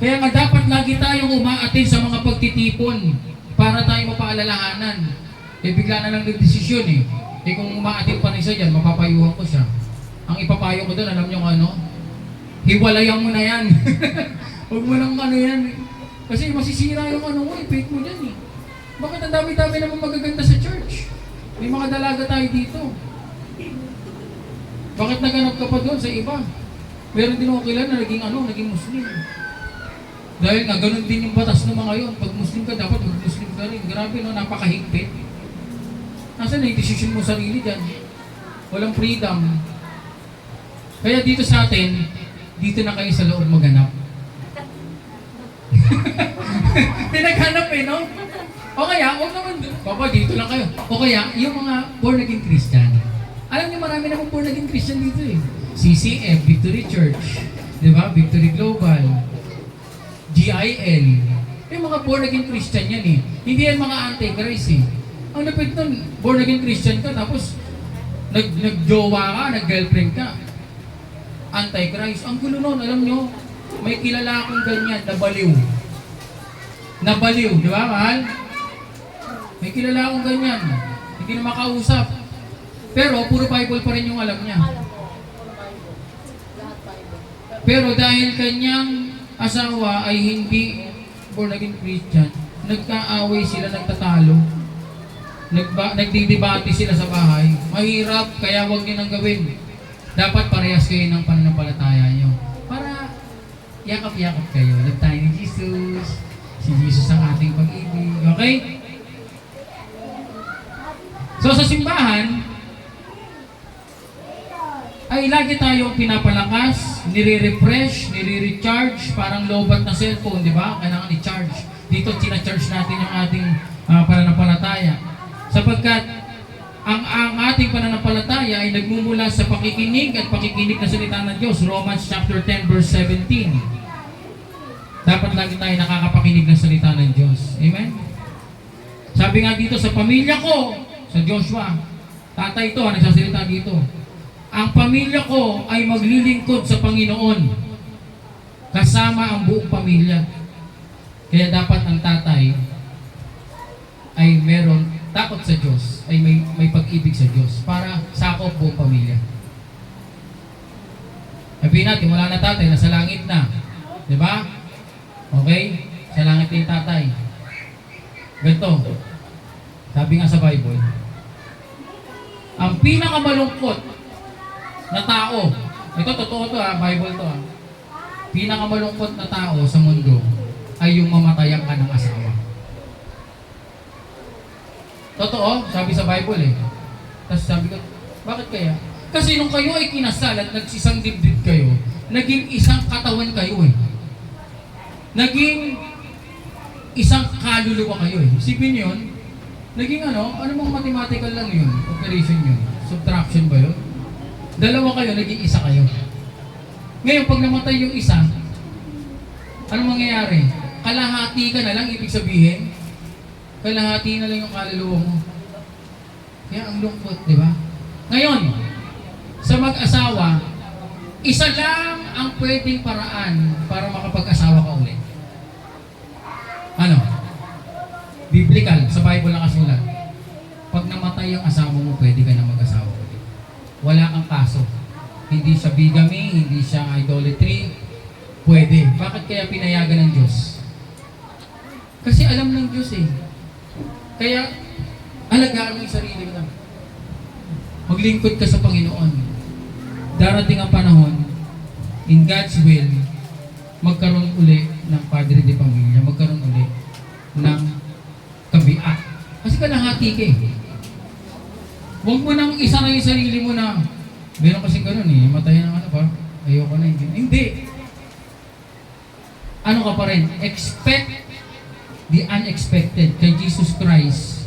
Kaya nga dapat lagi tayong umaatin sa mga pagtitipon para tayo mapaalalahanan. Eh bigla na lang nagdesisyon eh. Eh kung umaatin pa rin siya dyan, mapapayuhan ko siya. Ang ipapayo ko doon, alam nyo ano? Hiwalayan mo na yan. Huwag mo nang ano yan. Kasi masisira yung ano mo, faith mo dyan eh. Bakit ang dami-dami naman magaganda sa church? May mga dalaga tayo dito. Bakit naganap ka pa doon sa iba? Meron din ako kilala na naging Muslim. Dahil nga, ganun din yung batas ng mga yun. Pag Muslim ka, dapat mag-Muslim ka rin. Grabe, no? Napakahigpit. Nasaan na yung decision mo sarili dyan? Walang freedom. Kaya dito sa atin, dito na kayo sa loob maghanap. Pinaghanap eh, no? O kaya, huwag naman, baba, dito lang kayo. O kaya, yung mga born again Christian. Alam niyo, marami namang born again Christian dito eh. CCF, Victory Church, di ba? Victory Global, GIL. Yung mga born again Christian yan eh. Hindi yan mga anti-Christ eh. Ang lapit nun, born again Christian ka, tapos nag-jowa ka, nag-girlfriend ka. Anti-Christ. Ang gulo nun, alam nyo, may kilala akong ganyan, nabaliw. Nabaliw, di ba, mahal? May kilala akong ganyan. Hindi na makausap. Pero, puro Bible pa rin yung alam niya. Pero dahil kanyang asawa ay hindi born again Christian, nagkaaway sila, nagtatalo. Nagdidebate sila sa bahay. Mahirap, kaya huwag niyo nang gawin. Dapat parehas kayo ng pananampalataya niyo. Para yakap-yakap kayo. Love tayo ni Jesus. Si Jesus ang ating pag-ibig. Okay? So sa simbahan, ay lagi tayong pinapalakas, nire-refresh, nire-recharge, parang lobat na cellphone, di ba? Kailangan i-charge. Dito, tina-charge natin yung ating pananampalataya. Sapagkat ang ating pananampalataya ay nagmumula sa pakikinig at pakikinig na salita ng Diyos. Romans chapter 10 verse 17. Dapat lagi tayo nakakapakinig ng salita ng Diyos. Amen? Sabi nga dito sa pamilya ko, sa Joshua, tatay ito, nagsasalita dito. Ang pamilya ko ay maglilingkod sa Panginoon kasama ang buong pamilya. Kaya dapat ang tatay ay meron takot sa Diyos, ay may pag-ibig sa Diyos para sakop buong pamilya. Sabihin natin, wala na tatay, nasa langit na. Di ba? Okay? Sa langit na yung tatay. Ganito. Sabi nga sa Bible, ang pinakamalungkot na tao, ito totoo to Bible to pinakamalungkot na tao sa mundo ay yung mamatayan ka ng asawa. Totoo, sabi sa Bible eh. Tapos sabi ko, bakit kaya? Kasi nung kayo ay kinasal at nagsisang dibdib kayo, naging isang katawan kayo eh. Naging isang kaluluwa kayo eh. Isipin yun, naging ano mong mathematical lang yun, operation yun, subtraction ba yun? Dalawa kayo, naging isa kayo. Ngayon, pag namatay yung isa, anong mangyayari? Kalahati ka na lang, ibig sabihin, kalahati na lang yung kaluluwa mo. Kaya ang lungkot, di ba? Ngayon, sa mag-asawa, isa lang ang pwedeng paraan para makapag-asawa ka ulit. Ano? Biblical, sa Bible nakasulat. Pag namatay ang asawa mo, pwede ka na mag-asawa ulit. Wala kang kaso. Hindi siya bigamy, hindi siya idolatry. Pwede. Bakit kaya pinayagan ng Diyos? Kasi alam ng Diyos eh. Kaya, alagaan mo yung sarili mo. Maglingkod ka sa Panginoon. Darating ang panahon, in God's will, magkaroon uli ng Padre de Pamilya, magkaroon uli ng kabiak. Kasi kalahati ka eh. Huwag mo nang isara yung sarili mo na, meron kasi ganun eh, matayan ng ano ba? Ayoko na hindi. Hindi. Ano ka pa rin? Expect the unexpected. Kay Jesus Christ,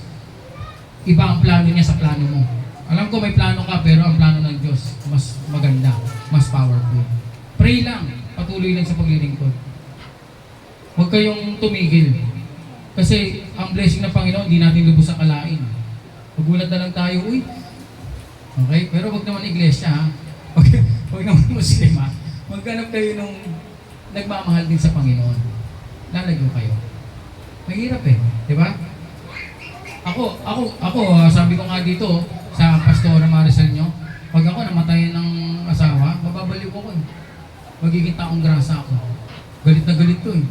iba ang plano niya sa plano mo. Alam ko may plano ka, pero ang plano ng Diyos, mas maganda, mas powerful. Pray lang, patuloy lang sa paglilingkod. Huwag kayong tumigil. Kasi ang blessing ng Panginoon, hindi natin lubos sa kalain. Magulat na lang tayo, uy. Okay? Pero wag naman iglesia, ha? Wag naman Muslim, ha? Maghanap kayo nung nagmamahal din sa Panginoon. Lalayo kayo. Mahirap eh. Di ba? Ako, sabi ko nga dito, sa Pastora Maricel nyo, pag ako namatayan ng asawa, mababaliw ko eh. Magiging taong grasa ako. Galit na galit ko eh.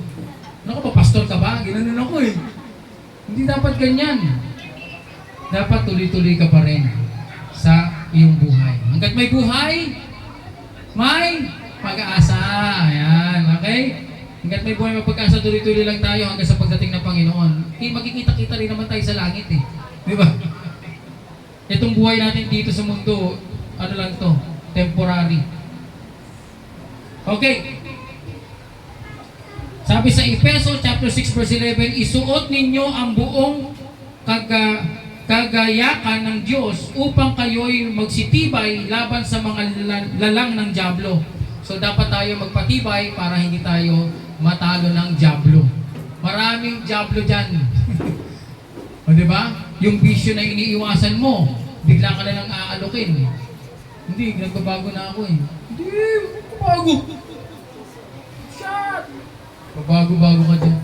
Ano ka ba, pastor ka ba? Ginanon ako eh. Hindi dapat ganyan. Dapat tuloy-tuloy ka pa rin sa iyong buhay. Hanggat may buhay, may pag-asa. Ayan, okay? Hanggat may buhay, may pag-asa, tuloy-tuloy lang tayo hanggang sa pagdating ng Panginoon. Magkikita-kita rin naman tayo sa langit eh. Di ba? Itong buhay natin dito sa mundo, ano lang to, temporary. Okay. Sabi sa Efeso chapter 6 verse 11, isuot ninyo ang buong kagayakan ng Diyos upang kayo'y magsitibay laban sa mga lalang ng dyablo. So dapat tayo magpatibay para hindi tayo matalo ng dyablo. Maraming dyablo dyan. O diba? Yung bisyo na iniiwasan mo, bigla ka na lang aalukin. Hindi, nagbabago na ako eh. Hindi, nagbabago. Shut! Babago-bago ka dyan.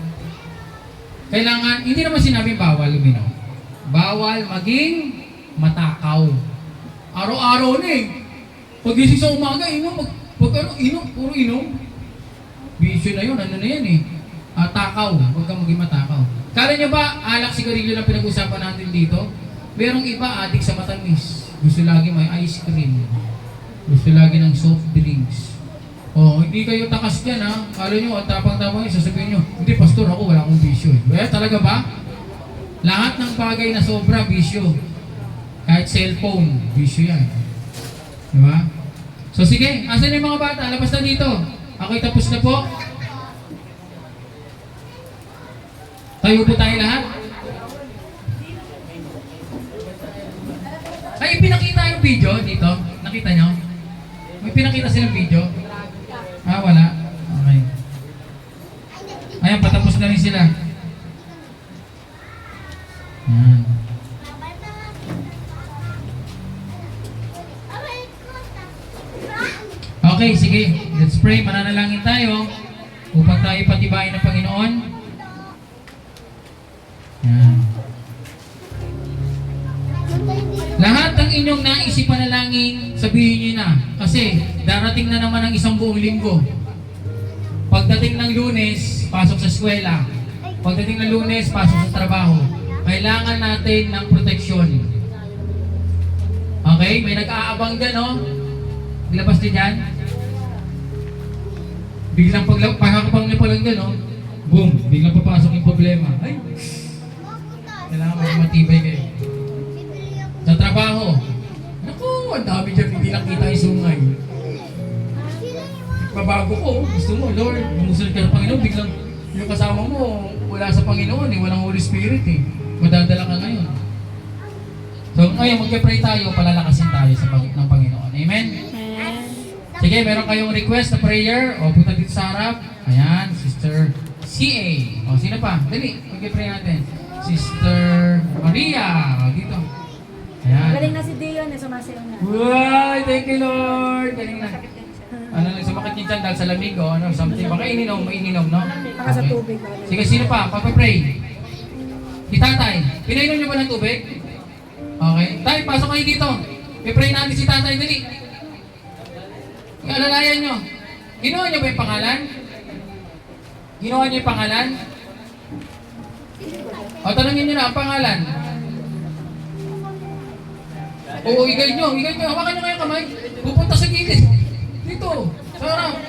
Kailangan, hindi naman sinabing bawal uminom. Bawal maging matakaw. Araw-araw na eh. Pagising sa umaga, inom. Pag ano, inom, puro inom. Bisyo na yun, ano na yan eh. Takaw, huwag kang maging matakaw. Kala nyo ba, alak sigarilyo na pinag-usapan natin dito? Merong iba, adik sa matamis. Gusto lagi may ice cream. Gusto lagi ng soft drinks. Oh, hindi kayo takas dyan ha. Kala nyo, ang tapang-tapang yun, sasabihin nyo, hindi pastor ako, wala akong bisyo. Talaga ba? Lahat ng bagay na sobra, bisyo. Kahit cellphone, bisyo yan. Diba? So sige, asan yung mga bata? Labas na dito. Ako'y tapos na po. Tayo po tayo lahat. Ay, pinakita yung video dito. Nakita nyo? May pinakita silang video. Wala. Okay. Ayan, patapos na rin sila. Ayan. Okay, sige. Let's pray. Mananalangin tayo upang tayo patibayin ng Panginoon. Ayan. Lahat ng inyong naisip panalangin, sabihin nyo na. Kasi darating na naman ang isang buong linggo. Pagdating ng Lunes, pasok sa eskwela. Pagdating ng Lunes, pasok sa trabaho. Kailangan natin ng proteksyon. Okay? May nag-aabang dyan, no? Ilabas din yan. Biglang pagkakapang niyo pa lang dyan, no? Boom! Biglang papasok yung problema. Ay! Kailangan mas matibay kayo. Sa trabaho. Naku, ang dami dyan, hindi lang kita yung sungay. Mabago ko, gusto mo, Lord, umusunod ka ng Panginoon, biglang yung kasama mo, wala sa Panginoon, walang Holy Spirit eh. Madadala ka ngayon. So, ngayon, mag-pray tayo, palalakasin tayo ng Panginoon. Amen? Sige, meron kayong request na prayer, o punta dito sa harap. Ayan, Sister CA. O, sino pa? Dali, mag-pray natin. Sister Maria, o, dito. Ayan. Galing na si Dion, sumasayaw na. Uy, thank you Lord. Galing na. Ano lang, sumakit niya dyan dahil sa lamig o ano, something. Baka ininom, maininom, no? Baka sa tubig. Sige, sino pa? Papapray. Si Tatay. Pinainom niyo ba ng tubig? Okay. Tay, pasok kayo dito. I-pray natin si Tatay, dali. Alalayan nyo. Ginawa niyo ba yung pangalan? Ginawa niyo yung pangalan? O, tanongin nyo na ang pangalan. Oo, igay nyo. Hawakan nyo kayo kamay. Pupunta sa gilid. Dito, sa harap.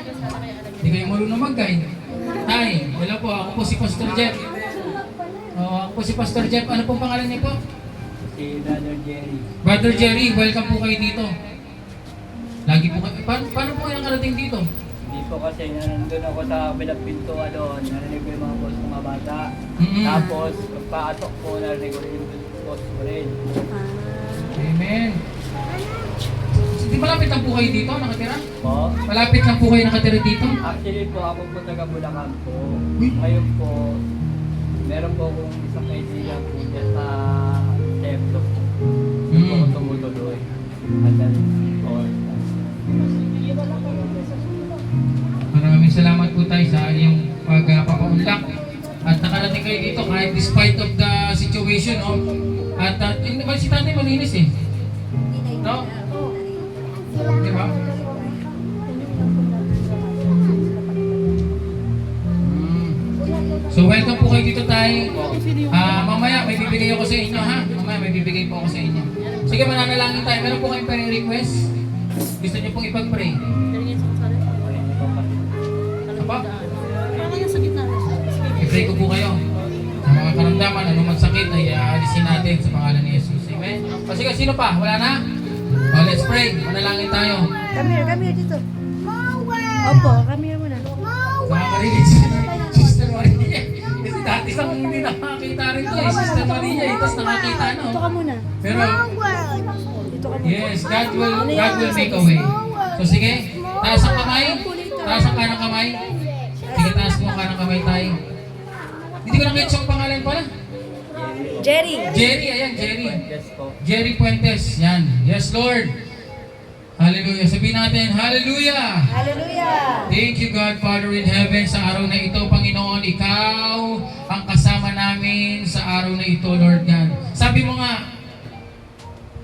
Hindi kayo marunong mag-guide. Hi, hello po. Ako po si Pastor Jeff. Ako po si Pastor Jeff. Ano pong pangalan niyo po? Si Brother Jerry. Brother Jerry, welcome po kayo dito. Lagi po kayo. Paano po kayo nakarating dito? Hindi po kasi nandun ako sa kabilang pintuan doon. Narinig ko yung mga boss ng mga bata. Mm-mm. Tapos, pagpaatok ko, narinig ko yung boss ko rin. Amen. Di malapit lang po kayo dito nakatira? Po. Malapit lang po kayo nakatira dito? Actually po, ako po taga Bulacan po. Ngayon po, meron po akong isang kaibigan po dyan sa templo po. Doon po ako tumutuloy. At then, po. Maraming salamat po tayo sa iyong pagpapaunlak. At nakarating kayo dito kahit despite of the situation, no? At si tatay malinis eh. No? Di ba? So welcome po kayo dito tayo. Mamaya may bibigay ako sa inyo ha. Mamaya may bibigay po ako sa inyo. Sige, mananalangin tayo. Meron po kayong prayer request? Gusto niyo pong ipag-pray? Apa? I-pray ko po kayo. Sa mga karamdaman, anumang sakit ay alisin natin sa pangalan ni Jesus. Amen? O sige, sino pa? Wala na? O, let's pray. Manalangin tayo. Come here dito. Opo, come here muna. Sa mga karinig, Sister Maria. Kasi dati lang hindi nakakita rin to eh. Sister Maria, tapos nakakita no. Dito ka muna. Pero, Dito ka muna. yes, God will make a way. So sige, taas ang kamay. Taas ang kanang kamay. Sige, taas mo ang kanang kamay tayo. Hindi ko nakita yung pangalan pala. Jerry. Jerry, ayan, Jerry. Yes po. Jerry Puentes, yan. Yes, Lord. Hallelujah. Sabihin natin, Hallelujah. Hallelujah. Thank you, God, Father in heaven, sa araw na ito, Panginoon, Ikaw ang kasama namin sa araw na ito, Lord God. Sabi mo nga,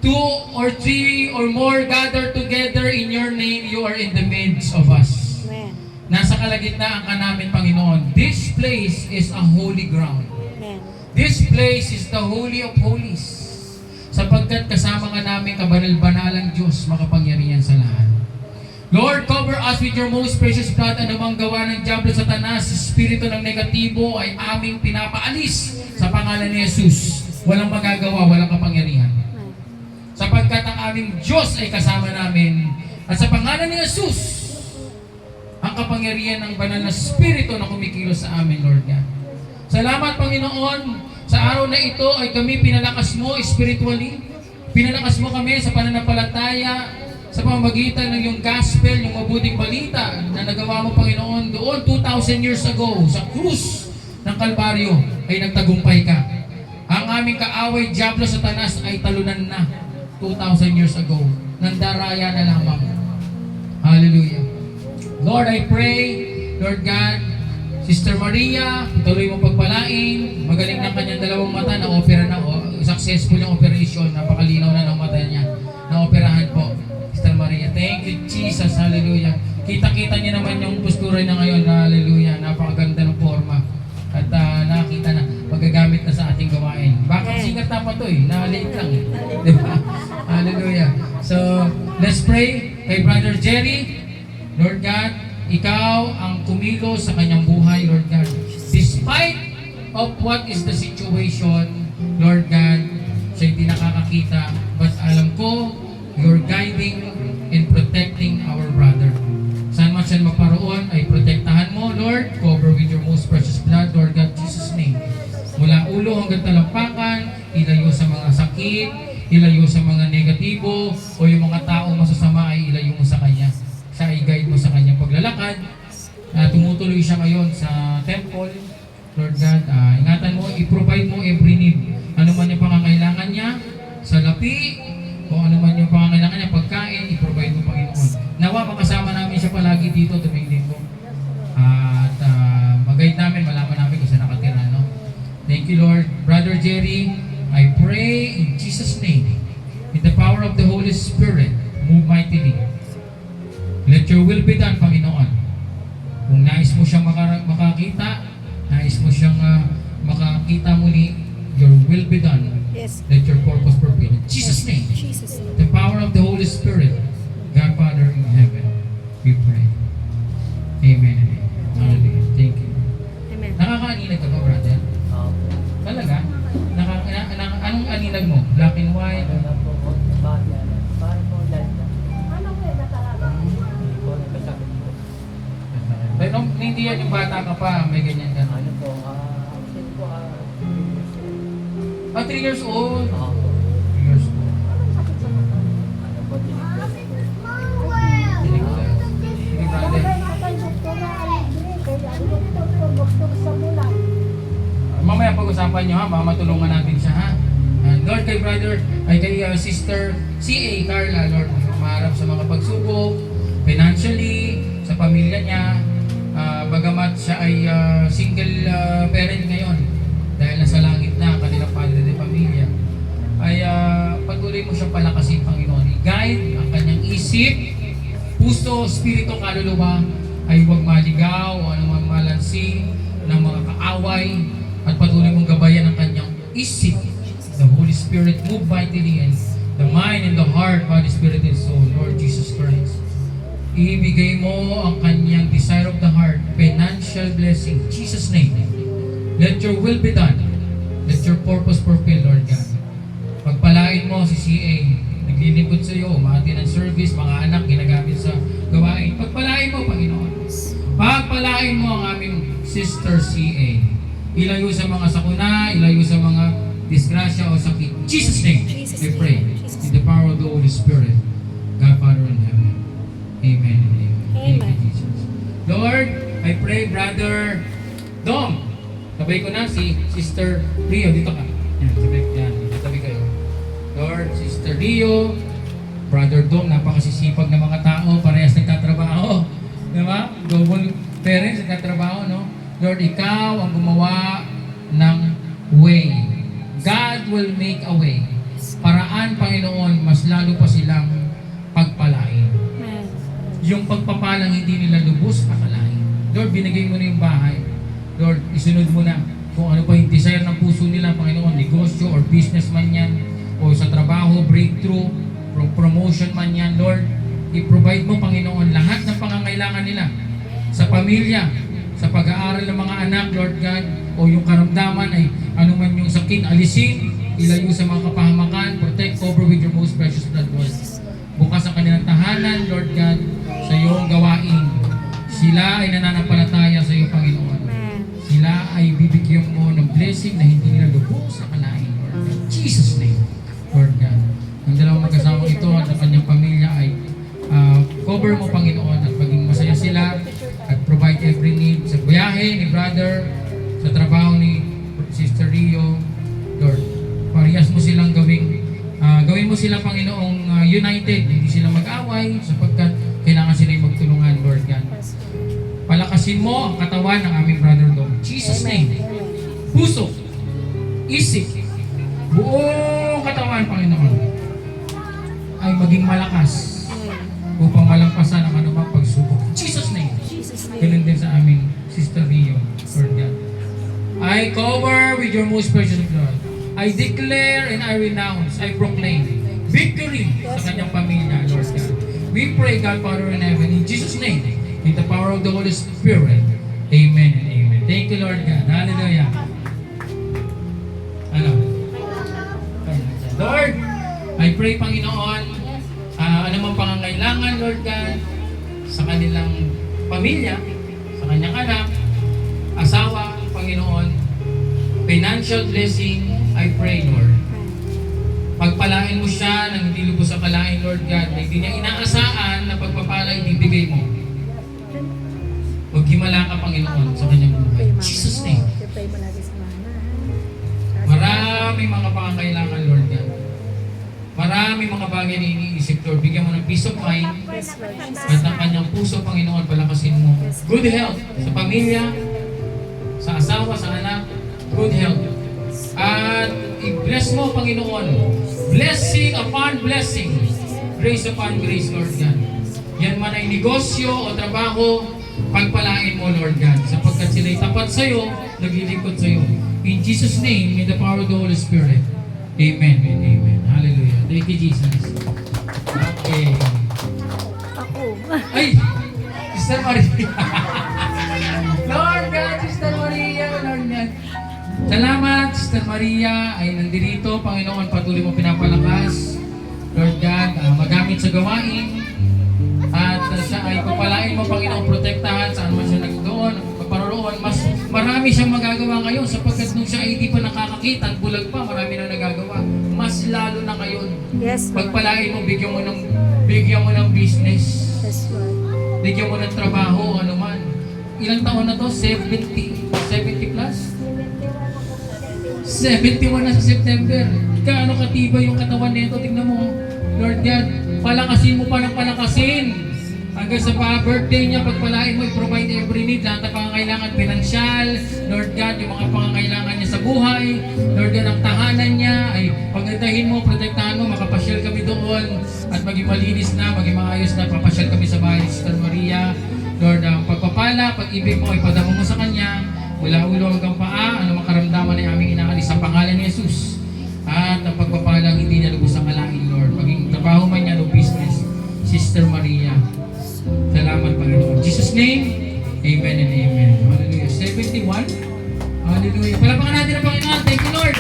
2 or 3 or more gather together in your name, you are in the midst of us. Amen. Nasa kalagitnaan ka namin, Panginoon. This place is a holy ground. Amen. This place is the Holy of Holies. Sapagkat kasama ka namin kabanal-banalang Diyos, makapangyarihan sa lahat. Lord, cover us with your most precious blood. Anumang gawa ng Diablo, Satanas, espiritu ng negatibo ay aming pinapaalis sa pangalan ni Jesus. Walang magagawa, walang kapangyarihan. Sapagkat ang aming Diyos ay kasama namin. At sa pangalan ni Jesus, ang kapangyarihan ng banal na espiritu na kumikilos sa amin, Lord God. Salamat, Panginoon. Sa araw na ito ay kami pinalakas mo spiritually. Pinalakas mo kami sa pananampalataya, sa pamamagitan ng iyong gospel, yung mabuting balita na nagawa mo, Panginoon, doon 2,000 years ago sa krus ng Kalbaryo ay nagtagumpay ka. Ang aming kaaway, Diablo, Satanas ay talunan na 2,000 years ago. Nandaraya na lamang. Hallelujah. Lord, I pray, Lord God, Sister Maria, tuloy mo pagpalain, magaling ng kanyang dalawang mata, na-opera na, successful yung operation, napakalinaw na ng mata niya, na-operahan po. Sister Maria, thank you Jesus, hallelujah. Kita-kita niyo naman yung postura niya ngayon, hallelujah, napakaganda ng forma. At nakita na, magagamit na sa ating gawain. Bakit sikat na pa to eh, naliit lang eh. Diba? Hallelujah. So, let's pray kay Brother Jerry. Lord God, Ikaw ang kumilos sa kanyang buhay, Lord God. Despite of what is the situation, Lord God, siya hindi nakakakita, but alam ko, you're guiding and protecting our brother. Saan man siya maparoon, ay protektahan mo, Lord. Cover with your most precious blood, Lord God, Jesus' name. Mula ulo hanggang talampakan, ilayo sa mga sakit, ilayo sa mga negatibo, o yung mga taong masasama ay ilayo mo sa Kanya. Siya i-guide mo sa kanyang paglalakad. Tumutuloy siya ngayon sa temple. Lord God, ingatan mo, i-provide mo every need. Ano man yung pangangailangan niya, sa lapi, o ano man yung pangangailangan niya, pagkain, i-provide mo, Panginoon. Nawa, makasama namin siya palagi dito, tuwing linggo. At mag-guide namin, malaman namin kung saan nakatira, no? Thank you, Lord. Brother Jerry, I pray in Jesus' name, in the power of the Holy Spirit, move mightily. Let your will be done, Panginoon. Kung nais mo siyang makakita, nais mo siyang makakita muli, will be done. Yes. Let your purpose fulfill. In Jesus' name. Jesus. The power of the Holy Spirit, God Father in heaven, we pray. Amen and amen. Hallelujah. Thank you. Amen. Nakakaaninag ka ba, brother? Talaga? Anong aninag mo? Black and white? Ano na po, bagyan. Parang po lahat na. Hindi po, nagkasakit po. Pero hindi yan yung bata ka pa, may ganyan ka. Ano po, kasi po, 3 years old. ako 3 years old. ano po, tiniglas po. Tiniglas. Sige, brother. Mamaya pag-usapan nyo ha, baka matulungan natin siya ha. Lord, kay brother, ay kay sister C.A. Carla, Lord, maharap sa mga pagsubok, financially, sa pamilya niya, bagamat siya ay single parent ngayon, dahil nasa langit na ang kanilang padre de pamilya, ay patuloy mo siyang palakasin, Panginoon. I-guide ang kanyang isip, puso, spirito, kaluluwa, ay huwag maligaw o anumang malansi ng mga kaaway, at patuloy mong gabayan ang kanyang isip. The Holy Spirit move mightily in the mind and the heart, body, spirit, and soul. Lord Jesus Christ, ibigay mo ang kanyang desire of the heart, financial blessing. In Jesus' name, let your will be done. Let your purpose fulfill, Lord God. Pagpalain mo si C.A. Naglilingkod sa iyo, umati ng service, mga anak, ginagamit sa gawain. Pagpalain mo, Panginoon. Pagpalain mo ang aming sister C.A. Ilayo sa mga sakuna, ilayo sa mga disgrasya o sakit. In Jesus' name, we pray. In the power of the Holy Spirit, God Father in heaven. Amen and amen. Thank you, Jesus. Lord, I pray, Brother Dom. Sabay ko na si Sister Rio. Dito ka. Yan, sabay ko yan. Tabi kayo. Lord, Sister Rio, Brother Dom, napakasisipag na mga tao. Parehas nagtatrabaho. Diba? Double parents nagtatrabaho, no? Lord, ikaw ang gumawa ng way. God will make a way. Paraan, Panginoon, mas lalo pa silang pagpalain. Amen. Yung pagpapalang hindi nila lubos, akalain. Lord, binigay mo na yung bahay. Lord, isunod mo na kung ano pa yung desire ng puso nila, Panginoon, negosyo or business man yan, o sa trabaho, breakthrough, promotion man yan, Lord, i-provide mo, Panginoon, lahat ng pangangailangan nila sa pamilya, sa pag-aaral ng mga anak, Lord God, o yung karamdaman ay anuman yung sakit, alisin, ilayo sa mga kapahamakan, protect, cover with your most precious blood, Lord. Bukas ang kanilang tahanan, Lord God, sa iyong gawain. Sila ay nananampalataya sa iyo, Panginoon. Sila ay bibigyan mo ng blessing na hindi nila lubos sa kalain, Lord God. In Jesus' name, Lord God. Ang dalawang magkasama ito at ang kanyang pamilya ay cover mo, Panginoon, at maging masaya sila at provide every need sa biyahe ni brother, sa trabaho ni Sister Rio. Lord, parehas mo silang gawin mo sila, Panginoong, united, hindi sila mag-away sapagkat kailangan sila magtulungan, Lord God. Palakasin mo ang katawan ng aming brother Dom. In Jesus' name, puso, isip, buong katawan, Panginoon, ay maging malakas upang malampasan ang anumang pagsubok. In Jesus' name. Ganun din sa aming Sister Rio, Lord God. I cover with your most precious blood. I declare and I renounce, I proclaim victory sa kanyang pamilya, Lord God. We pray, God Father in heaven, in Jesus' name, in the power of the Holy Spirit. Amen and amen. Thank you, Lord God. Hallelujah. Ano? Lord, I pray, Panginoon, anumang pangangailangan, Lord God, sa kanilang pamilya, sa kanyang anak, asawa, Panginoon, financial blessing, I pray, Lord. Pagpalain mo siya nang hindi lubos sa kalain, Lord God, na hindi niya inaasahan na pagpapala ibibigay mo. Huwag himala ka, Panginoon, sa kanyang buhay. In Jesus' name. Maraming mga pangangailangan, Lord God. Maraming mga bagay na iniisip, Lord. Bigyan mo ng peace of mind at ang kanyang puso, Panginoon, palakasin mo. Good health sa pamilya, sa asawa, sa anak. Good health. At i-bless mo, Panginoon. Blessing upon blessing. Grace upon grace, Lord God. Yan man ay negosyo o trabaho, pagpalain mo, Lord God, sapagkat sila ay tapat sa'yo, naglilingkod sa'yo. In Jesus' name, in the power of the Holy Spirit. Amen and amen. Hallelujah. Thank you, Jesus. Okay. Ako. Ay! Sister Maria. Lord God, Sister Maria, Lord God. Salamat, Sister Maria, ay nandirito. Panginoon, patuloy mo pinapalakas. Lord God, magamit sa gawain. At siya ay papalain mo, Panginoon, protektahan saan man siya nagdoon, magparoroon. Mas marami siyang magagawa ngayon sapagkat nung siya ay hindi pa nakakakita at bulag pa, marami na nagagawa. Mas lalo na ngayon. Yes, Lord. Pagpalain mo, bigyan mo ng business. Yes, Lord. Bigyan mo ng trabaho, ano man. Ilang taon na to? 70 plus? 71 na sa September. Gaano katibay yung katawan nito. Tingnan mo, Lord God, palakasin mo pa ng palakasin. Hanggang sa birthday niya, pagpalain mo, i-provide every need, lahat ng pangangailangan pinansyal. Lord God, yung mga pangangailangan niya sa buhay. Lord God, ang tahanan niya ay pagandahin mo, protektahan mo, makapasyal kami doon. At maging malinis na, maging maayos na, papasyal kami sa bahay ni Sister Maria. Lord, ang pagpapala, pag-ibig mo, ipadamo mo sa Kanya. Mula ulo hanggang paa, ano makaramdaman ay aming inaalis sa pangalan ni Jesus. At ang pagpapalang hindi niya lubos ang alain, Lord. Maging trabaho man niya o business, Sister Maria. Salamat, Panginoon. In Jesus' name, amen and amen. Hallelujah. 71. Hallelujah. Palapakan natin ang Panginoon. Thank you, Lord.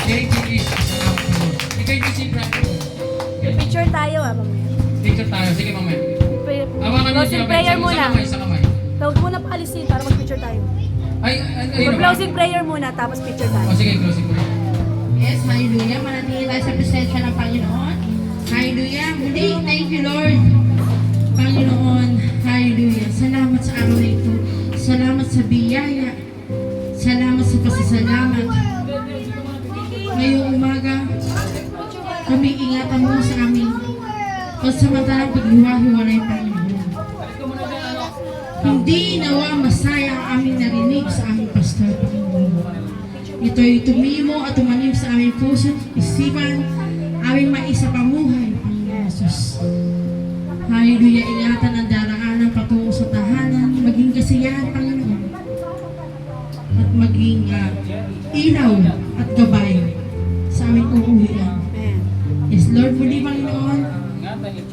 Thank you, Jesus. Salamat, Lord. Ikaw yung si brother. Picture tayo mamaya. Picture tayo. Sige, mamaya. Awakan natin Closing prayer muna. Sa kamay. Huwag muna paalisin para mag-picture tayo. Ayun ba? Closing prayer muna, tapos picture tayo. O sige, closing prayer. Yes, hallelujah. Manatili tayo sa presensya ng Panginoon. Hallelujah. Muli, thank you, Lord. Panginoon, hallelujah. Salamat sa araw na ito. Salamat sa biyaya. Salamat sa pasasalamat. Ngayong umaga, kami ingatan mo sa aming pagsamantalang paghiwa-hiwalay, Panginoon. Hindi nawa masaya ang aming narinig sa aming pastor, Panginoon. Ito'y tumimo at tumanim sa aming puso, isipan, aming maisapamuhay, Panginoon Jesus. Hallelujah, ingatan ang daraanan patungo sa tahanan, maging kasiyahan, Panginoon. At maging ilaw at gabay sa aming uuwian. Yes, Lord, muli, Panginoon,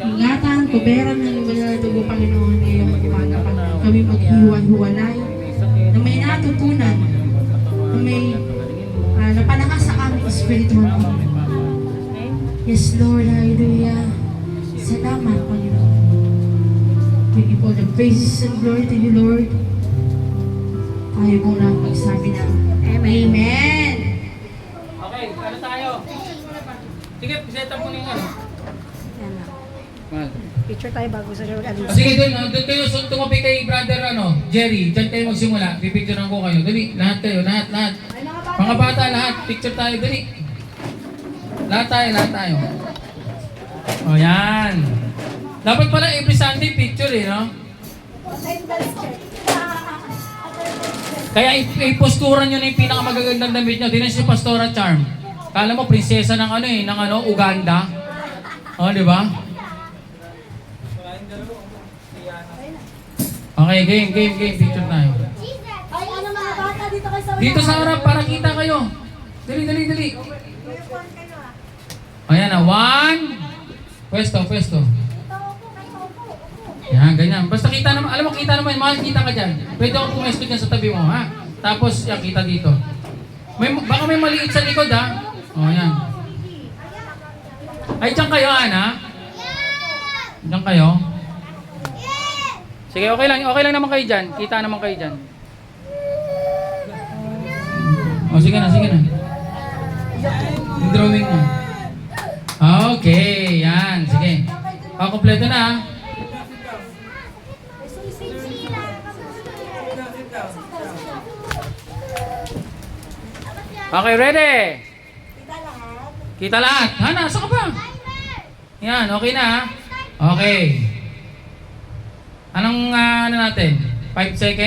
ingatan, kuberan ng wala na dugo, Panginoon, ngayong umaga, Panginoon. Kami maghiwa-hiwalay na may natutunan, na may napalakas sa aming spiritual. Yes, Lord, hallelujah. Salamat, Panginoon. We give all the praises and glory to you, Lord. Tayo muna magsabi ng Amen. Okay, ano tayo? Sige, set up mo na yung ano. Yan na. Picture tayo bago sa mag-alis. Sige, doon kayo tumabi kay brother Jerry. Diyan kayo magsimula. Pipicturean ko kayo. Dali, lahat kayo, lahat. Mga bata, lahat. Picture tayo, dali. Lahat tayo. O, yan. Dapat pala every Sunday picture no? Kaya iposturan nyo na yung pinakamagagandang damit nyo. Dinan si Pastora Charm. Kala mo, prinsesa ng Uganda. O, di ba? Okay, game. Picture tayo. Ay, ano mga bata, dito kayo sa Dito sa harap para kita kayo. Dali. Ayan na. 1. Pwesto. Yan, ganyan. Basta kita naman. Alam mo, kita naman. Mahal, kita ka dyan. Pwede ako pumesto dyan sa tabi mo, ha? Tapos, yan, kita dito. Baka may maliit sa likod, ha? O, yan. Ay, dyan kayo, Ana? Dyan kayo? Sige, okay lang naman kayo dyan. Kita naman kayo dyan. O, sige na. Yung drawing mo. Okay, yan. Sige. Kompleto na, ha? Okay, ready? Kita lahat. Hana, saan ka ba? Yan, okay na, ha? Okay. Anong ano natin? 5 seconds?